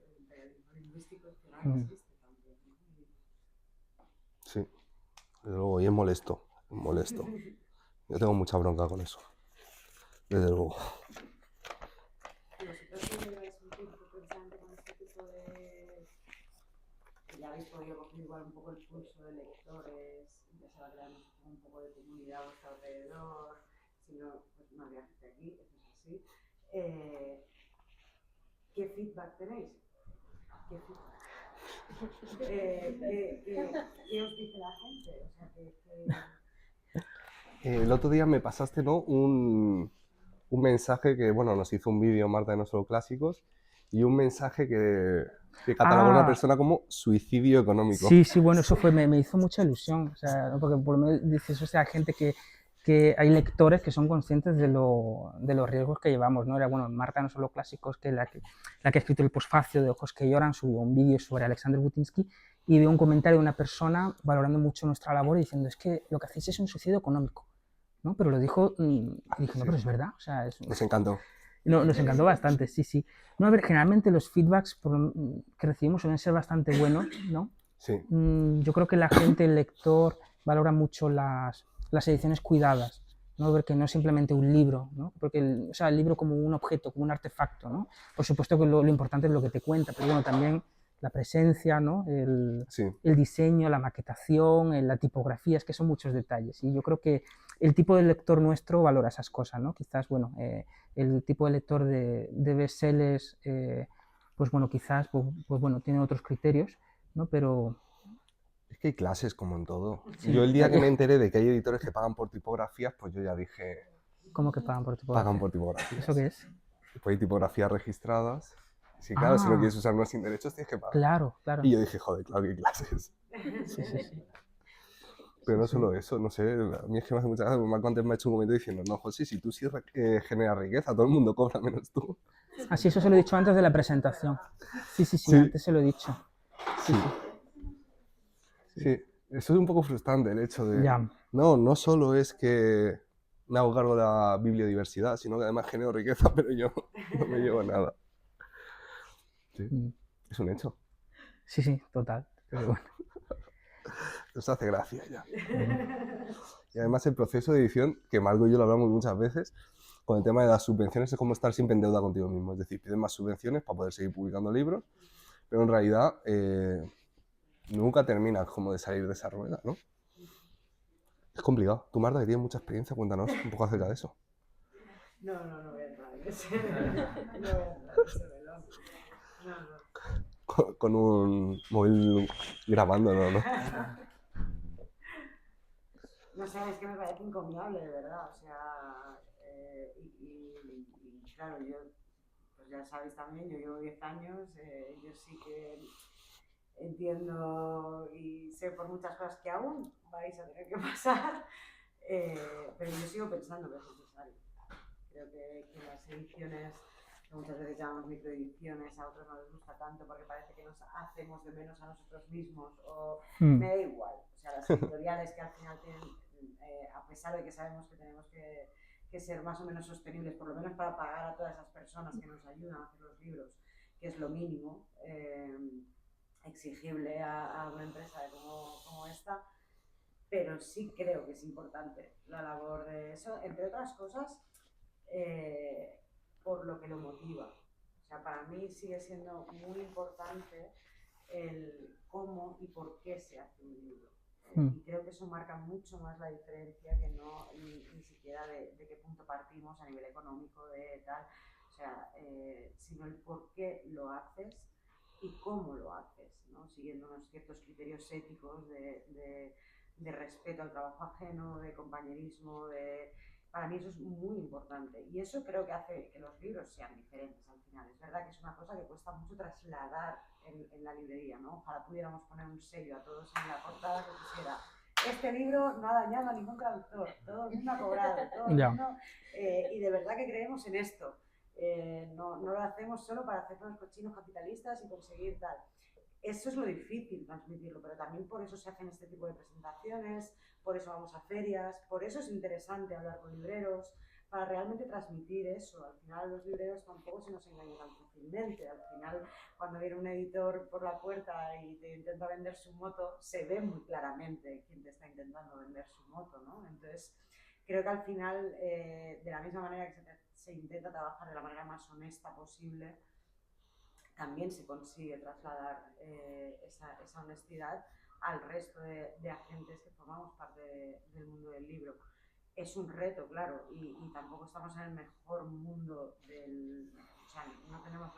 Sí, desde luego, y es molesto, molesto. Yo tengo mucha bronca con eso, desde luego. Ya habéis podido coger igual un poco el pulso de lectores, ya se va creando un poco de comunidad a vuestro alrededor, si no, pues no habría gente aquí, eso es así. ¿Qué feedback tenéis? ¿Qué feedback? ¿Qué os dice la gente? O sea, El otro día me pasaste, ¿no?, un mensaje que, bueno, nos hizo un vídeo Marta de No Solo Clásicos, y un mensaje que catalogó a una persona como suicidio económico. Sí, bueno, eso me hizo mucha ilusión, o sea, porque por lo menos dices, o sea, hay gente que hay lectores que son conscientes de los riesgos que llevamos, ¿no? Era, bueno, Marta No Solo Clásicos, que la que ha escrito el posfacio de Ojos que lloran, subió un vídeo sobre Alexander Butinsky y veo un comentario de una persona valorando mucho nuestra labor y diciendo, es que lo que hacéis es un suicidio económico, ¿no? Pero lo dijo, y dije, no, pero es verdad, o sea, Nos encantó. No, nos encantó bastante, sí. No, a ver, generalmente los feedbacks que recibimos suelen ser bastante buenos, ¿no? Sí. Yo creo que la gente, el lector, valora mucho las ediciones cuidadas, ¿no? Ver que no es simplemente un libro, ¿no? Porque el libro como un objeto, como un artefacto, ¿no? Por supuesto que lo importante es lo que te cuenta, pero bueno, también la presencia, ¿no? Sí. El diseño, la maquetación, la tipografía, es que son muchos detalles. Y yo creo que el tipo de lector nuestro valora esas cosas, ¿no? Quizás, bueno, el tipo de lector de bestsellers, pues bueno, quizás, pues bueno, tiene otros criterios, ¿no? Pero... Es que hay clases como en todo. Sí, Yo el día que me enteré de que hay editores que pagan por tipografías, pues yo ya dije, ¿Cómo que pagan por tipografía? pagan por tipografías. ¿Eso qué es? Pues hay tipografías registradas. Sí, claro, si no quieres usarlas sin derechos tienes que pagar. Claro, claro. Y yo dije, joder, claro que hay clases. Sí, sí, sí. Pero no solo eso, no sé, a mí es que me hace mucha gracia, Marco antes me ha hecho un comentario diciendo, no, José, si tú sí generas riqueza, todo el mundo cobra menos tú. Así, eso se lo he dicho antes de la presentación. Sí, sí, sí, Sí. antes se lo he dicho. Sí. Sí, eso es un poco frustrante, el hecho de... Ya. No solo es que me hago cargo de la bibliodiversidad, sino que además genero riqueza, pero yo no me llevo nada. Sí, es un hecho. Sí, sí, total. Pero bueno. Eso hace gracia ya. Y además el proceso de edición, que Marco y yo lo hablamos muchas veces, con el tema de las subvenciones es como estar siempre en deuda contigo mismo. Es decir, pides más subvenciones para poder seguir publicando libros, pero en realidad nunca terminas como de salir de esa rueda, ¿no? Es complicado. Tú, Marta, que tienes mucha experiencia, cuéntanos un poco acerca de eso. No voy a entrar en ese melón. No. Con un móvil grabándolo, ¿no? No sé, es que me parece encomiable, de verdad. O sea, y claro, yo, pues ya sabéis también, yo llevo 10 años, yo sí que entiendo y sé por muchas cosas que aún vais a tener que pasar, pero yo sigo pensando que es necesario. Creo que las ediciones, que muchas veces llamamos microediciones, a otros no les gusta tanto porque parece que nos hacemos de menos a nosotros mismos, o me da igual. O sea, las editoriales que al final tienen, a pesar de que sabemos que tenemos que ser más o menos sostenibles, por lo menos para pagar a todas esas personas que nos ayudan a hacer los libros, que es lo mínimo exigible a una empresa como esta, pero sí creo que es importante la labor de eso, entre otras cosas, por lo que lo motiva. O sea, para mí sigue siendo muy importante el cómo y por qué se hace un libro. Y creo que eso marca mucho más la diferencia que no ni siquiera de qué punto partimos a nivel económico, de tal. O sea, sino el por qué lo haces y cómo lo haces, ¿no? Siguiendo unos ciertos criterios éticos de respeto al trabajo ajeno, de compañerismo, para mí eso es muy importante y eso creo que hace que los libros sean diferentes al final. Es verdad que es una cosa que cuesta mucho trasladar en la librería, ¿no? Ojalá pudiéramos poner un sello a todos en la portada que pusiera: este libro no ha dañado a ningún traductor, todo el mundo ha cobrado, todo el mundo, y de verdad que creemos en esto. No lo hacemos solo para hacernos cochinos capitalistas y conseguir tal. Eso es lo difícil, transmitirlo, pero también por eso se hacen este tipo de presentaciones, por eso vamos a ferias, por eso es interesante hablar con libreros, para realmente transmitir eso. Al final los libreros tampoco se nos engañan tan fácilmente. Al final, cuando viene un editor por la puerta y te intenta vender su moto, se ve muy claramente quién te está intentando vender su moto, ¿no? Entonces, creo que al final, de la misma manera que se intenta trabajar de la manera más honesta posible, también se consigue trasladar esa honestidad al resto de agentes que formamos parte del mundo del libro. Es un reto, claro, y tampoco estamos en el mejor mundo o sea, no tenemos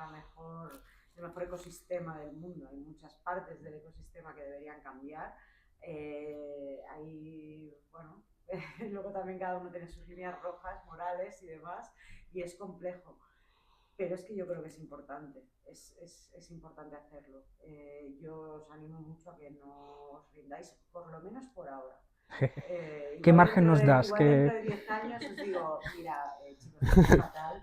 el mejor ecosistema del mundo. Hay muchas partes del ecosistema que deberían cambiar. Bueno, luego también cada uno tiene sus líneas rojas, morales y demás, y es complejo. Pero es que yo creo que es importante, es importante hacerlo. Yo os animo mucho a que no os rindáis, por lo menos por ahora. ¿Qué margen nos das? Igual dentro de 10 años os digo, mira, chicos, es fatal,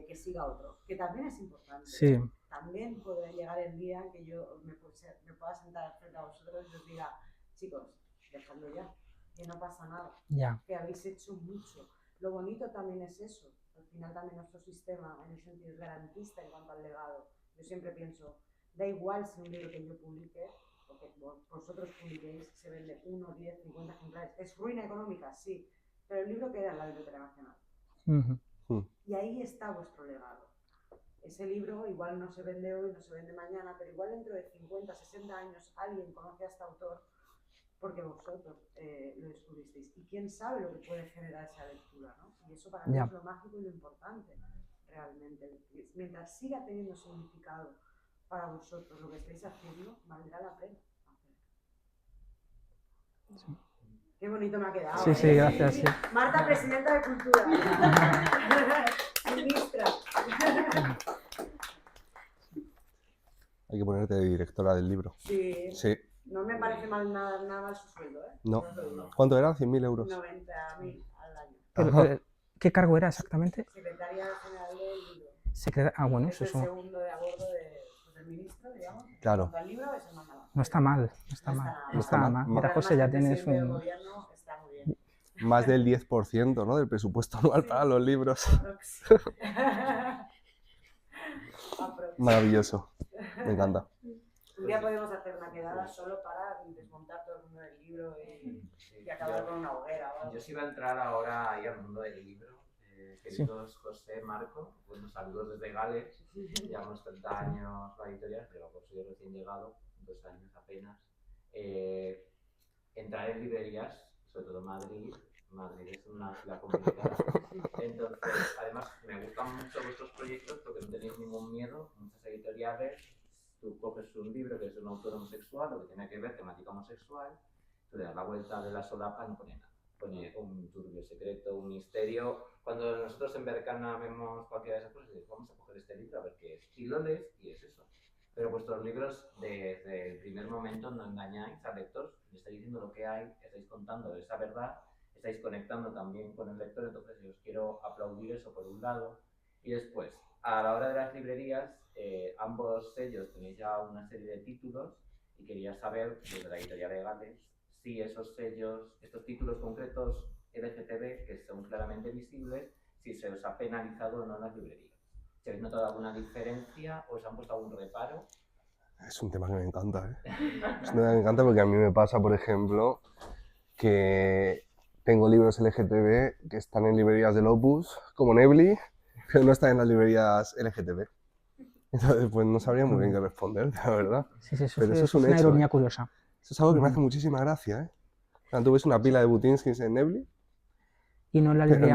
que siga otro, que también es importante. Sí. También podrá llegar el día en que yo me pueda sentar frente a vosotros y os diga, chicos, dejadlo ya, que no pasa nada, que habéis hecho mucho. Lo bonito también es eso. Al final también nuestro sistema en ese sentido es garantista en cuanto al legado. Yo siempre pienso, da igual si un libro que yo publique, porque vosotros publiquéis, se vende 1, 10, 50 ejemplares. ¿Es ruina económica? Sí, pero el libro queda en la Biblioteca Nacional. Y ahí está vuestro legado. ese libro igual no se vende hoy, no se vende mañana, pero igual dentro de 50, 60 años alguien conoce a este autor porque vosotros lo descubristeis. Y quién sabe lo que puede generar esa lectura, ¿no? Y eso para mí es lo mágico y lo importante, realmente. Mientras siga teniendo significado para vosotros lo que estáis haciendo, valdrá la pena hacerlo. Sí. Qué bonito me ha quedado. Sí, sí, gracias. Sí. Marta, presidenta de Cultura. Ministra. Hay que ponerte de directora del libro. Sí. Sí. No me parece mal nada mal su sueldo, ¿eh? No. ¿Cuánto era? ¿100.000 euros? 90.000 al año. ¿Qué cargo era exactamente? Secretaria general del libro. Bueno, es eso el es segundo de a bordo del ministro, digamos. Claro. El libro es el mandado. No está mal, no está mal. No está mal. Mira, José, ya tienes un... El gobierno está muy bien. Más del 10%, ¿no? Del presupuesto anual para los libros. Maravilloso. Me encanta. Un día podemos hacer una quedada solo para desmontar todo el mundo del libro y acabar con una hoguera. Yo sí iba a entrar ahora ahí al mundo del libro. Queridos José, Marco, buenos saludos desde Gales. Llevamos 30 años la editorial, pero pues soy recién llegado, 2 años apenas. Entrar en librerías, sobre todo Madrid es una ciudad complicada. Entonces, además, me gustan mucho vuestros proyectos porque no tenéis ningún miedo. Muchas editoriales, tú coges un libro que es de un autor homosexual o que tiene que ver temática homosexual, tú le das la vuelta de la solapa y no pone nada. Pone un turbio secreto, un misterio. Cuando nosotros en Berkana vemos cualquiera de esas cosas, decimos, vamos a coger este libro a ver qué es. Y lo lees y es eso. Pero vuestros libros, desde el primer momento, no engañáis al lector, le estáis diciendo lo que hay, estáis contando esa verdad, estáis conectando también con el lector, entonces yo os quiero aplaudir eso por un lado. Y después, a la hora de las librerías, ambos sellos tenéis ya una serie de títulos y quería saber, desde la editorial de Gales, si esos sellos, estos títulos concretos LGTB, que son claramente visibles, si se os ha penalizado o no en las librerías. Si habéis notado alguna diferencia o os han puesto algún reparo. Es un tema que me encanta, ¿eh? Es un tema que me encanta porque a mí me pasa, por ejemplo, que tengo libros LGTB que están en librerías del Opus, como Nebli, pero no están en las librerías LGTB. Entonces, pues no sabría muy bien qué responder, la verdad. Sí, eso pero es una ironía curiosa. Eso es algo que me hace muchísima gracia, ¿eh? O sea, tú ves una pila de Butinskis en Nebli. Y no en la librería,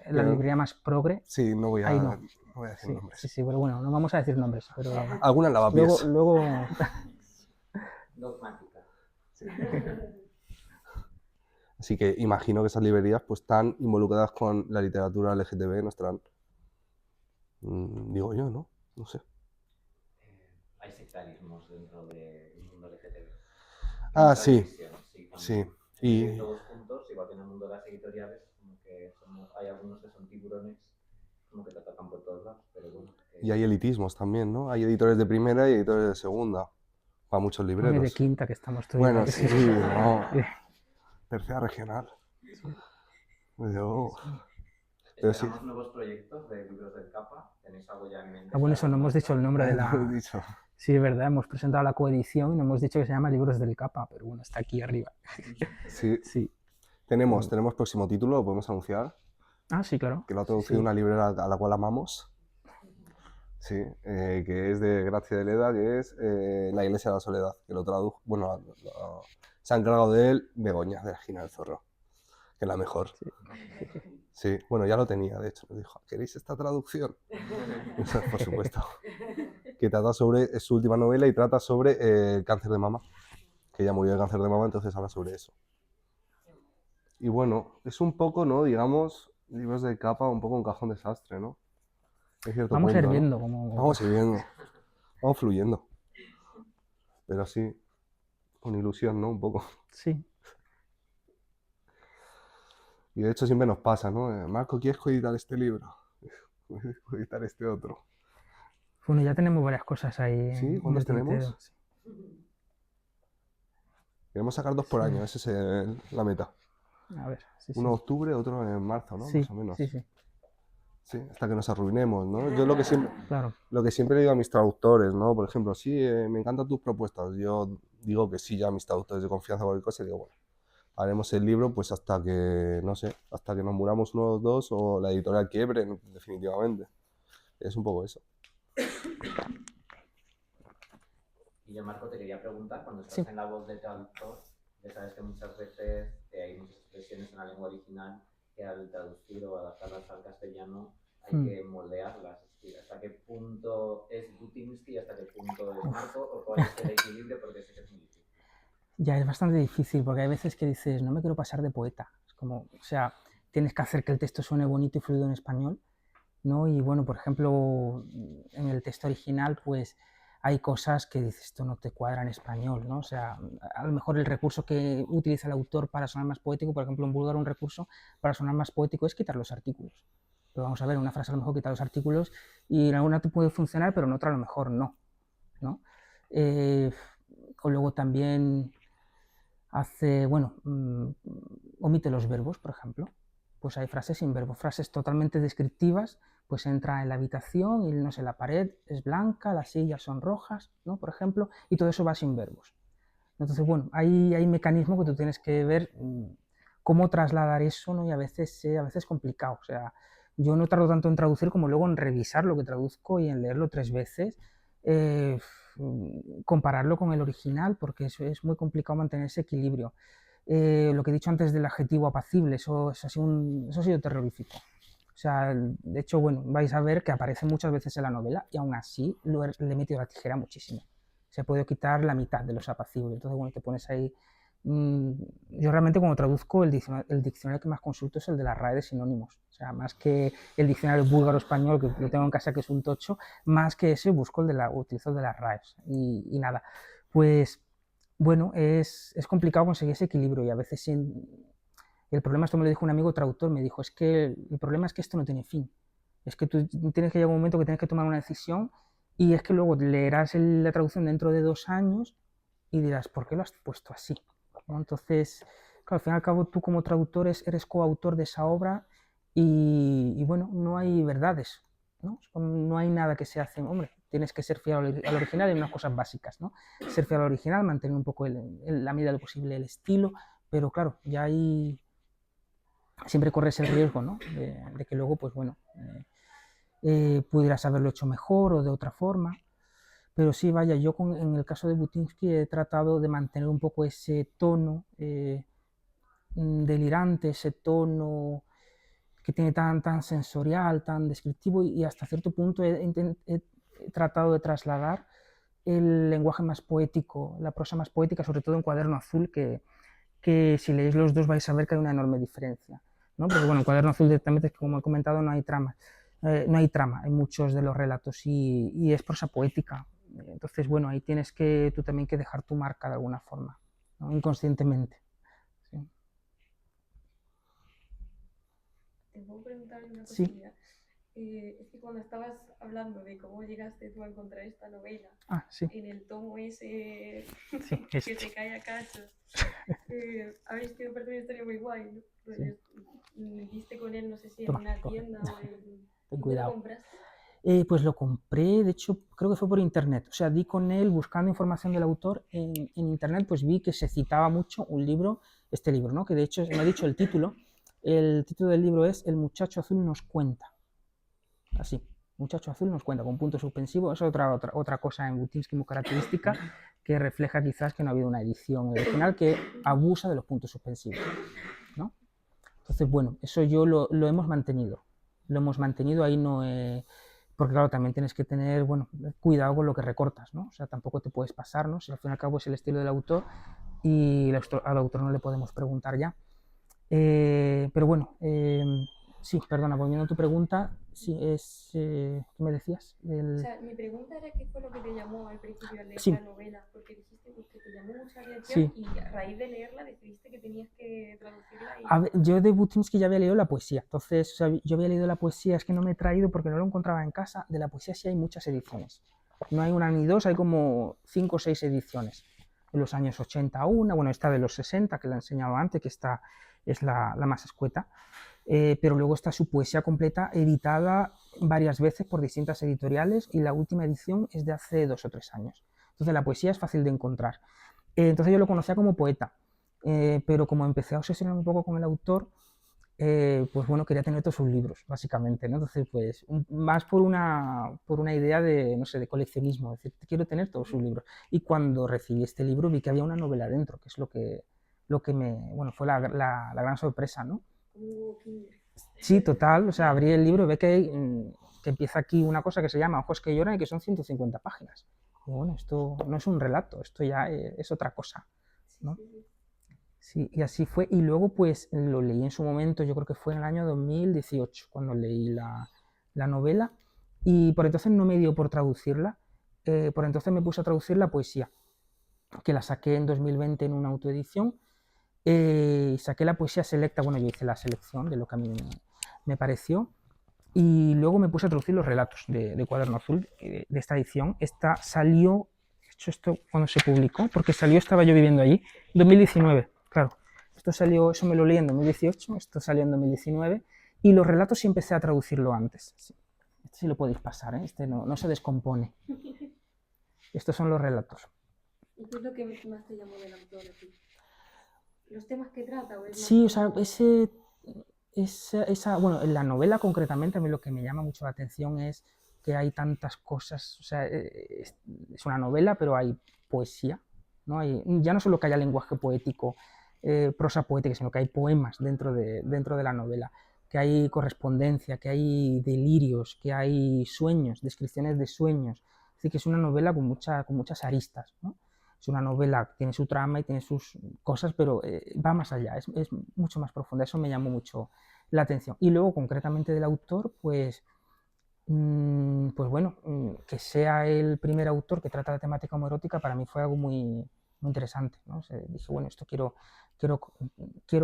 la librería más progre. Sí, no voy a decir nombres. Sí, pero bueno, no vamos a decir nombres. Pero alguna en Lavapiés. Luego... Dogmática. Sí. Así que imagino que esas librerías pues están involucradas con la literatura LGTB, no estarán, digo yo, ¿no? No sé. Hay sectarismos dentro del mundo LGTB. Sí. Sí. Y todos juntos, igual que en el mundo de las editoriales, como que hay algunos que son tiburones, como que te atacan por todos lados, pero bueno. Y hay elitismos también, ¿no? Hay editores de primera y editores de segunda, para muchos libreros. Y de quinta, que estamos tú. Bueno, sí, no. Tercera regional. Pero ¿Esperamos nuevos proyectos de libros del Capa? ¿Tenéis algo ya en mente? Bueno, eso no hemos dicho el nombre de la... Sí, es verdad, hemos presentado la coedición y no hemos dicho que se llama Libros del Capa, pero bueno, está aquí arriba. Sí. Tenemos próximo título, lo podemos anunciar. Ah, sí, claro. Que lo ha traducido una librera a la cual amamos. Sí, que es de Gracia de Leda, que es La Iglesia de la Soledad, que lo tradujo, bueno, se ha encargado de él Begoña, de la Esquina del Zorro, que es la mejor. Sí, bueno, ya lo tenía, de hecho, me dijo, ¿queréis esta traducción? Por supuesto. Que trata sobre, es su última novela y trata sobre el cáncer de mama, que ella murió de cáncer de mama, entonces habla sobre eso. Y bueno, es un poco, ¿no? Digamos, Libros del Capa, un poco un cajón desastre, ¿no? Vamos hirviendo. ¿no? Vamos hirviendo. Vamos fluyendo. Pero sí, con ilusión, ¿no? Un poco. Sí. Y de hecho siempre nos pasa, ¿no? Marco, ¿quieres coeditar este libro? ¿Quieres coeditar este otro? Bueno, ya tenemos varias cosas ahí. ¿Sí? ¿Cuántos tenemos? Sí. Queremos sacar 2 por año, esa es la meta. A ver, uno en octubre, otro en marzo, ¿no? Sí, más o menos. Sí, hasta que nos arruinemos, ¿no? Yo lo que siempre le digo a mis traductores, ¿no? Por ejemplo, sí, me encantan tus propuestas. Yo digo que sí ya a mis traductores de confianza o cualquier cosa y digo, bueno, haremos el libro pues hasta que, no sé, hasta que nos muramos uno o dos o la editorial quiebre, definitivamente. Es un poco eso. Y yo, Marco, te quería preguntar, cuando estás en la voz de traductor, ya sabes que muchas veces hay muchas expresiones en la lengua original que al traducir o adaptarlas al castellano hay que moldearlas. ¿Hasta qué punto es Butinsky y hasta qué punto es Marco? ¿O cuál es el equilibrio? Porque sé que es muy difícil. Ya, es bastante difícil, porque hay veces que dices, no me quiero pasar de poeta. Es como, o sea, tienes que hacer que el texto suene bonito y fluido en español, ¿no? Y bueno, por ejemplo, en el texto original, pues hay cosas que dices, esto no te cuadra en español, ¿no? O sea, a lo mejor el recurso que utiliza el autor para sonar más poético, por ejemplo, en búlgaro un recurso para sonar más poético es quitar los artículos. Pero vamos a ver, una frase a lo mejor quita los artículos y en alguna te puede funcionar, pero en otra a lo mejor no, ¿no? O luego también hace, bueno, omite los verbos, por ejemplo. Pues hay frases sin verbos, frases totalmente descriptivas, pues entra en la habitación y no sé, la pared es blanca, las sillas son rojas, ¿no? Por ejemplo, y todo eso va sin verbos. Entonces, bueno, hay mecanismos que tú tienes que ver cómo trasladar eso, ¿no? Y a veces es complicado. O sea, yo no tardo tanto en traducir como luego en revisar lo que traduzco y en leerlo 3 veces, compararlo con el original, porque eso es muy complicado mantener ese equilibrio. Lo que he dicho antes del adjetivo apacible, eso ha sido terrorífico. O sea, de hecho, bueno, vais a ver que aparece muchas veces en la novela y aún así le he metido la tijera muchísimo. Se puede quitar la mitad de los apacibles. Entonces, bueno, te pones ahí. Yo realmente cuando traduzco el diccionario que más consulto es el de la RAE de sinónimos. O sea, más que el diccionario búlgaro-español que lo tengo en casa, que es un tocho, más que ese busco utilizo el de las RAEs. Y nada, pues bueno, es complicado conseguir ese equilibrio y a veces el problema, esto me lo dijo un amigo traductor, me dijo, es que el problema es que esto no tiene fin. Es que tú tienes que llegar a un momento que tienes que tomar una decisión y es que luego leerás la traducción dentro de 2 años y dirás, ¿por qué lo has puesto así? ¿No? Entonces, claro, al fin y al cabo tú como traductor eres coautor de esa obra y bueno, no hay verdades, ¿no? No hay nada que se hace, hombre, tienes que ser fiel al original en unas cosas básicas, ¿no? Ser fiel al original, mantener un poco la medida de lo posible el estilo, pero claro, ya hay siempre corres el riesgo, ¿no? de que luego, pues bueno, pudieras haberlo hecho mejor o de otra forma. Pero sí, vaya, yo en el caso de Butinsky he tratado de mantener un poco ese tono delirante, ese tono que tiene tan sensorial, tan descriptivo y hasta cierto punto he tratado de trasladar el lenguaje más poético, la prosa más poética, sobre todo en Cuaderno Azul, que si leéis los dos vais a ver que hay una enorme diferencia, ¿no? Porque bueno, en Cuaderno Azul directamente, como he comentado, no hay trama, hay muchos de los relatos y es prosa poética. Entonces, bueno, ahí tienes que tú también que dejar tu marca de alguna forma, ¿no? Inconscientemente. ¿Sí? Te puedo preguntar una Sí. cosilla. Es que cuando estabas hablando de cómo llegaste tú a encontrar esta novela, Sí. en el tomo ese Sí, que se cae a cachos, habéis tenido una historia muy guay, ¿no? Sí. Viste con él, no sé si Toma, en una coge. tienda o en... Ten cuidado. ¿Lo compraste? Pues lo compré, de hecho, creo que fue por internet. O sea, di con él buscando información del autor en internet, pues vi que se citaba mucho un libro, este libro, ¿no? Que de hecho, me ha dicho el título del libro es El muchacho azul nos cuenta. Así, muchacho azul nos cuenta, con punto suspensivo. Es otra cosa en Butinsky muy característica que refleja quizás que no ha habido una edición original que abusa de los puntos suspensivos, ¿no? Entonces, bueno, eso yo lo hemos mantenido. Lo hemos mantenido, ahí no... porque claro, también tienes que tener, bueno, cuidado con lo que recortas, ¿no? O sea, tampoco te puedes pasar, ¿no? Si al fin y al cabo es el estilo del autor y al autor no le podemos preguntar ya. Pero bueno, sí, perdona, volviendo a tu pregunta, sí, ¿qué me decías? O sea, mi pregunta era qué fue lo que te llamó al principio al leer Sí. la novela, porque dijiste pues, que te llamó mucha atención Sí. y a raíz de leerla decidiste que tenías que traducirla y... A ver, yo de Butinsky ya había leído la poesía, entonces, o sea, yo había leído la poesía, es que no me he traído porque no lo encontraba en casa. De la poesía sí hay muchas ediciones, no hay una ni dos, hay como 5 o 6 ediciones. En los años 80 una, bueno, esta de los 60 que la he enseñado antes, que esta es la más escueta, pero luego está su poesía completa editada varias veces por distintas editoriales y la última edición es de hace 2 o 3 años. Entonces la poesía es fácil de encontrar. Entonces yo lo conocía como poeta, pero como empecé a obsesionarme un poco con el autor, pues bueno, quería tener todos sus libros, básicamente, ¿no? Entonces, pues, más por una idea de, no sé, de coleccionismo, es decir, quiero tener todos sus libros. Y cuando recibí este libro vi que había una novela dentro, que es lo que bueno, fue la gran sorpresa, ¿no? Sí, total, o sea, abrí el libro y ve que empieza aquí una cosa que se llama Ojos que lloran y que son 150 páginas. Y bueno, esto no es un relato, esto ya es otra cosa, ¿no? Sí, y así fue. Y luego, pues, lo leí en su momento, yo creo que fue en el año 2018, cuando leí la novela, y por entonces no me dio por traducirla, por entonces me puse a traducir la poesía, que la saqué en 2020 en una autoedición, saqué la poesía selecta, bueno, yo hice la selección de lo que a mí me pareció, y luego me puse a traducir los relatos de Cuaderno Azul, de esta edición. Esta salió, de hecho esto cuando se publicó, porque salió, estaba yo viviendo allí, 2019, claro. Esto salió, eso me lo leí en 2018, esto salió en 2019, y los relatos sí empecé a traducirlo antes. Sí. Este sí lo podéis pasar, ¿eh? Este no se descompone. Estos son los relatos. ¿Y qué es lo que más te llamó del autor a ti? ¿Los temas que trata? ¿O es Sí, o más sea, bueno, en la novela concretamente a mí lo que me llama mucho la atención es que hay tantas cosas, o sea, es una novela, pero hay poesía, ¿no? Ya no solo que haya lenguaje poético, prosa poética, sino que hay poemas dentro de la novela, que hay correspondencia, que hay delirios, que hay sueños, descripciones de sueños. Es decir, que es una novela con muchas aristas, ¿no? Es una novela que tiene su trama y tiene sus cosas, pero va más allá, es mucho más profunda. Eso me llamó mucho la atención. Y luego, concretamente del autor, pues bueno, que sea el primer autor que trata la temática homoerótica para mí fue algo muy, muy interesante, ¿no? O sea, dije, bueno, esto quiero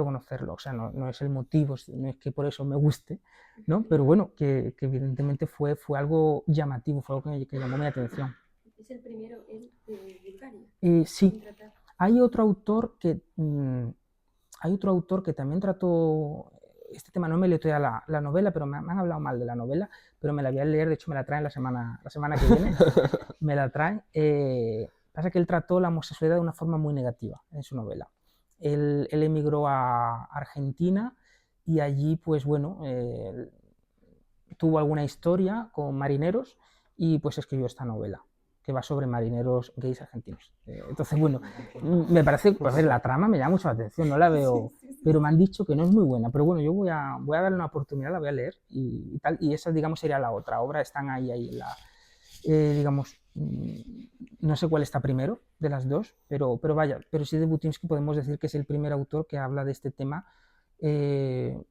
conocerlo, o sea, no es el motivo, no es que por eso me guste, ¿no? Pero bueno, que evidentemente fue algo llamativo, fue algo que llamó mi atención. ¿Es el primero de Bulgaria? Sí, hay otro autor que también trató este tema. No me leí todavía la novela, pero me han hablado mal de la novela, pero me la voy a leer. De hecho, me la traen la semana que viene. Me la traen. Pasa que él trató la homosexualidad de una forma muy negativa en su novela. Él emigró a Argentina y allí, pues bueno, tuvo alguna historia con marineros y pues escribió esta novela, que va sobre marineros gays argentinos. Entonces, bueno, me parece, pues a ver, la trama me llama mucho la atención, no la veo, pero me han dicho que no es muy buena, pero bueno, yo voy a darle una oportunidad, la voy a leer y tal, y esa, digamos, sería la otra obra, están ahí en la, digamos, no sé cuál está primero de las dos, pero vaya, pero sí de Butinsky podemos decir que es el primer autor que habla de este tema,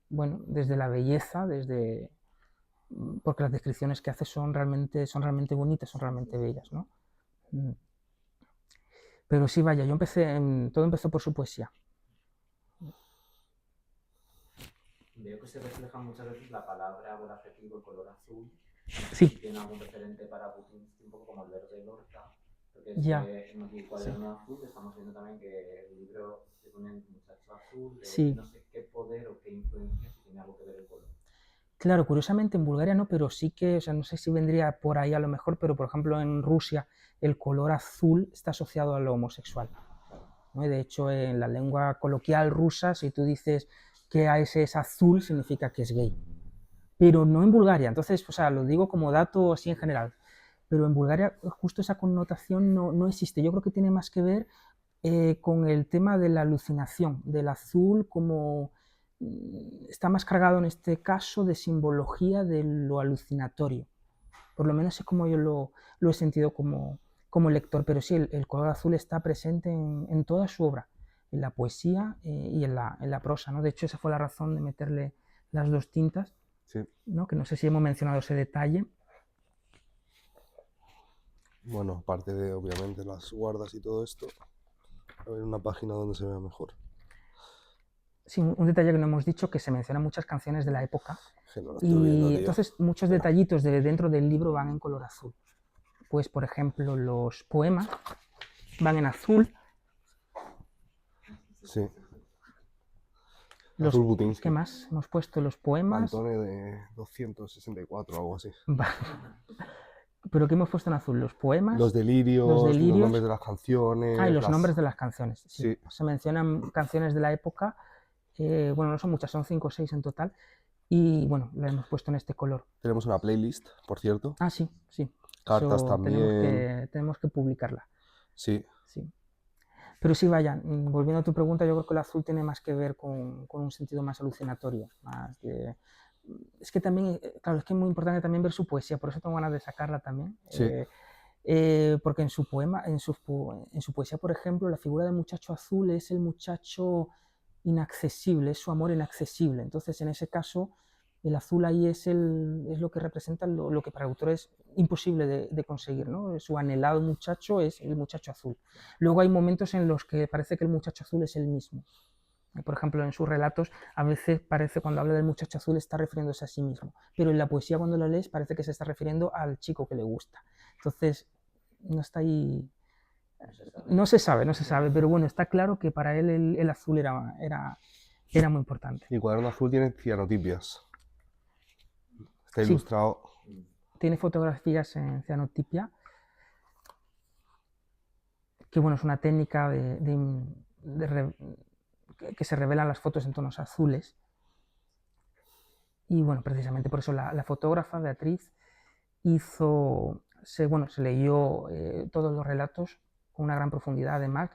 bueno, desde la belleza, porque las descripciones que hace son realmente bonitas, son realmente bellas, ¿no? Pero sí, vaya, todo empezó por su poesía. Veo que se refleja muchas veces la palabra o el adjetivo, el color azul. Sí. Tiene algún referente para Butinsky, un poco como el verde Lorca. Porque Ya. en el Cuaderno Azul estamos viendo también que el libro se pone el muchacho azul, Sí. No sé qué poder o qué influencia, si tiene algo que ver el color. Claro, curiosamente en Bulgaria no, pero sí que, o sea, no sé si vendría por ahí a lo mejor, pero por ejemplo en Rusia el color azul está asociado a lo homosexual, ¿no? Y de hecho en la lengua coloquial rusa, si tú dices que a ese es azul, significa que es gay. Pero no en Bulgaria, entonces, o sea, lo digo como dato así en general, pero en Bulgaria justo esa connotación no existe. Yo creo que tiene más que ver con el tema de la alucinación, del azul como está más cargado en este caso de simbología de lo alucinatorio. Por lo menos es como yo lo he sentido como lector, pero sí, el color azul está presente en toda su obra, en la poesía y en la prosa, ¿no? De hecho, esa fue la razón de meterle las dos tintas, Sí. ¿no? Que no sé si hemos mencionado ese detalle. Bueno, aparte de, obviamente, las guardas y todo esto, a ver una página donde se vea mejor. Sí, un detalle que no hemos dicho, que se mencionan muchas canciones de la época, Que no lo estoy viendo, y tío. entonces muchos detallitos de dentro del libro van en color azul. Pues, por ejemplo, los poemas van en azul. Sí. Los, Azul Butinsky. ¿Qué más? Hemos puesto los poemas. Pantone de 264 o algo así. ¿Pero qué hemos puesto en azul? Los poemas. Los delirios, los nombres de las canciones. Ah, y los nombres de las canciones. Sí. Sí. Se mencionan canciones de la época bueno, no son muchas, son 5 o 6 en total, y bueno, la hemos puesto en este color. Tenemos una playlist, por cierto. Ah, sí, sí. Cartas Eso también. tenemos que publicarla. Sí. Sí. Pero sí, vaya, volviendo a tu pregunta, yo creo que el azul tiene más que ver con un sentido más alucinatorio, más de... Es que también, claro, es que es muy importante también ver su poesía, por eso tengo ganas de sacarla también. Sí. Porque en su poema, en su poesía, por ejemplo, la figura del muchacho azul es el muchacho inaccesible, es su amor inaccesible. Entonces, en ese caso, el azul ahí es lo que representa lo que para el autor es imposible de conseguir, ¿no? Su anhelado muchacho es el muchacho azul. Luego hay momentos en los que parece que el muchacho azul es el mismo. Por ejemplo, en sus relatos, a veces parece cuando habla del muchacho azul está refiriéndose a sí mismo, pero en la poesía cuando la lees parece que se está refiriendo al chico que le gusta. Entonces, no está ahí... No se sabe, pero bueno, está claro que para él el azul era muy importante. Y Cuaderno Azul tiene cianotipias. Está Sí. ilustrado. Tiene fotografías en cianotipia, que bueno, es una técnica que se revelan las fotos en tonos azules. Y bueno, precisamente por eso la fotógrafa Beatriz se leyó todos los relatos con una gran profundidad además,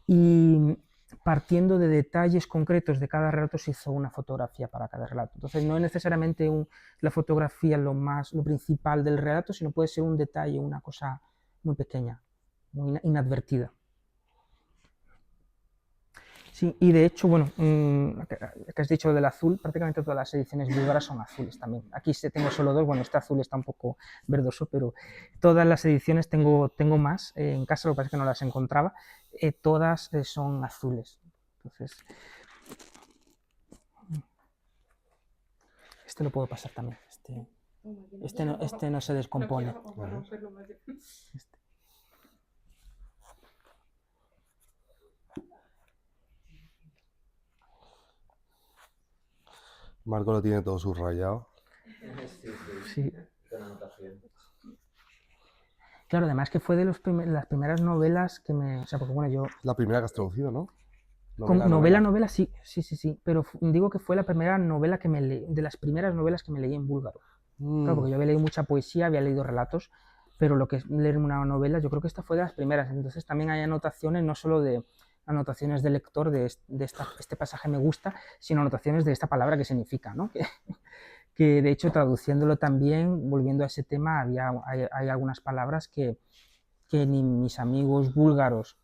y partiendo de detalles concretos de cada relato se hizo una fotografía para cada relato. Entonces no es necesariamente la fotografía lo principal del relato, sino puede ser un detalle, una cosa muy pequeña, muy inadvertida. Sí, y de hecho, bueno, que has dicho del azul, prácticamente todas las ediciones búlgaras son azules también. Aquí tengo solo 2, bueno, este azul está un poco verdoso, pero todas las ediciones tengo más, en casa lo que pasa es que no las encontraba, todas son azules. Entonces, este lo puedo pasar también, este no se descompone. Este. Marco lo tiene todo subrayado. Sí. Claro, además que fue de las primeras novelas que me... O sea, porque bueno, yo... La primera que has traducido, ¿no? Novela, sí, pero digo que fue la primera novela que me leí, de las primeras novelas que me leí en búlgaro. Claro, porque yo había leído mucha poesía, había leído relatos, pero lo que es leer una novela, yo creo que esta fue de las primeras. Entonces también hay anotaciones, no solo de anotaciones del lector de este pasaje me gusta, sino anotaciones de esta palabra que significa, ¿no? Que de hecho traduciéndolo también, volviendo a ese tema, hay algunas palabras que ni mis amigos búlgaros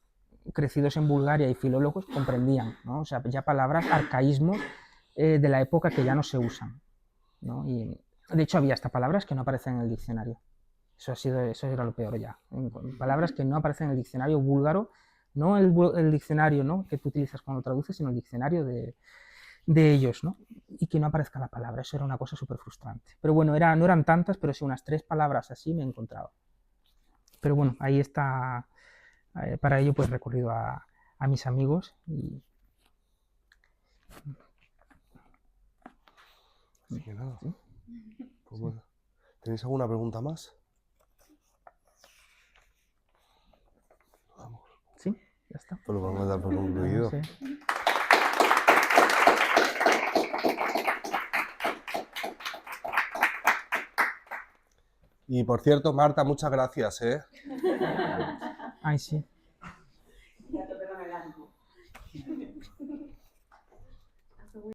crecidos en Bulgaria y filólogos comprendían, ¿no? O sea, ya palabras, arcaísmos de la época que ya no se usan, ¿no? Y de hecho había hasta palabras que no aparecen en el diccionario. Eso era lo peor ya. Palabras que no aparecen en el diccionario búlgaro, no el diccionario, ¿no?, que tú utilizas cuando traduces, sino el diccionario de ellos, ¿no? Y que no aparezca la palabra. Eso era una cosa súper frustrante. Pero bueno, no eran tantas, pero sí unas 3 palabras así me he encontrado. Pero bueno, ahí está. Para ello pues he recurrido a mis amigos y... Así que nada. ¿Sí? Pues bueno. ¿Tenéis alguna pregunta más? Vamos. Sí, ya está. Pues lo vamos a dar por concluido. No sé. Y por cierto, Marta, muchas gracias, ¿eh? Ay, sí.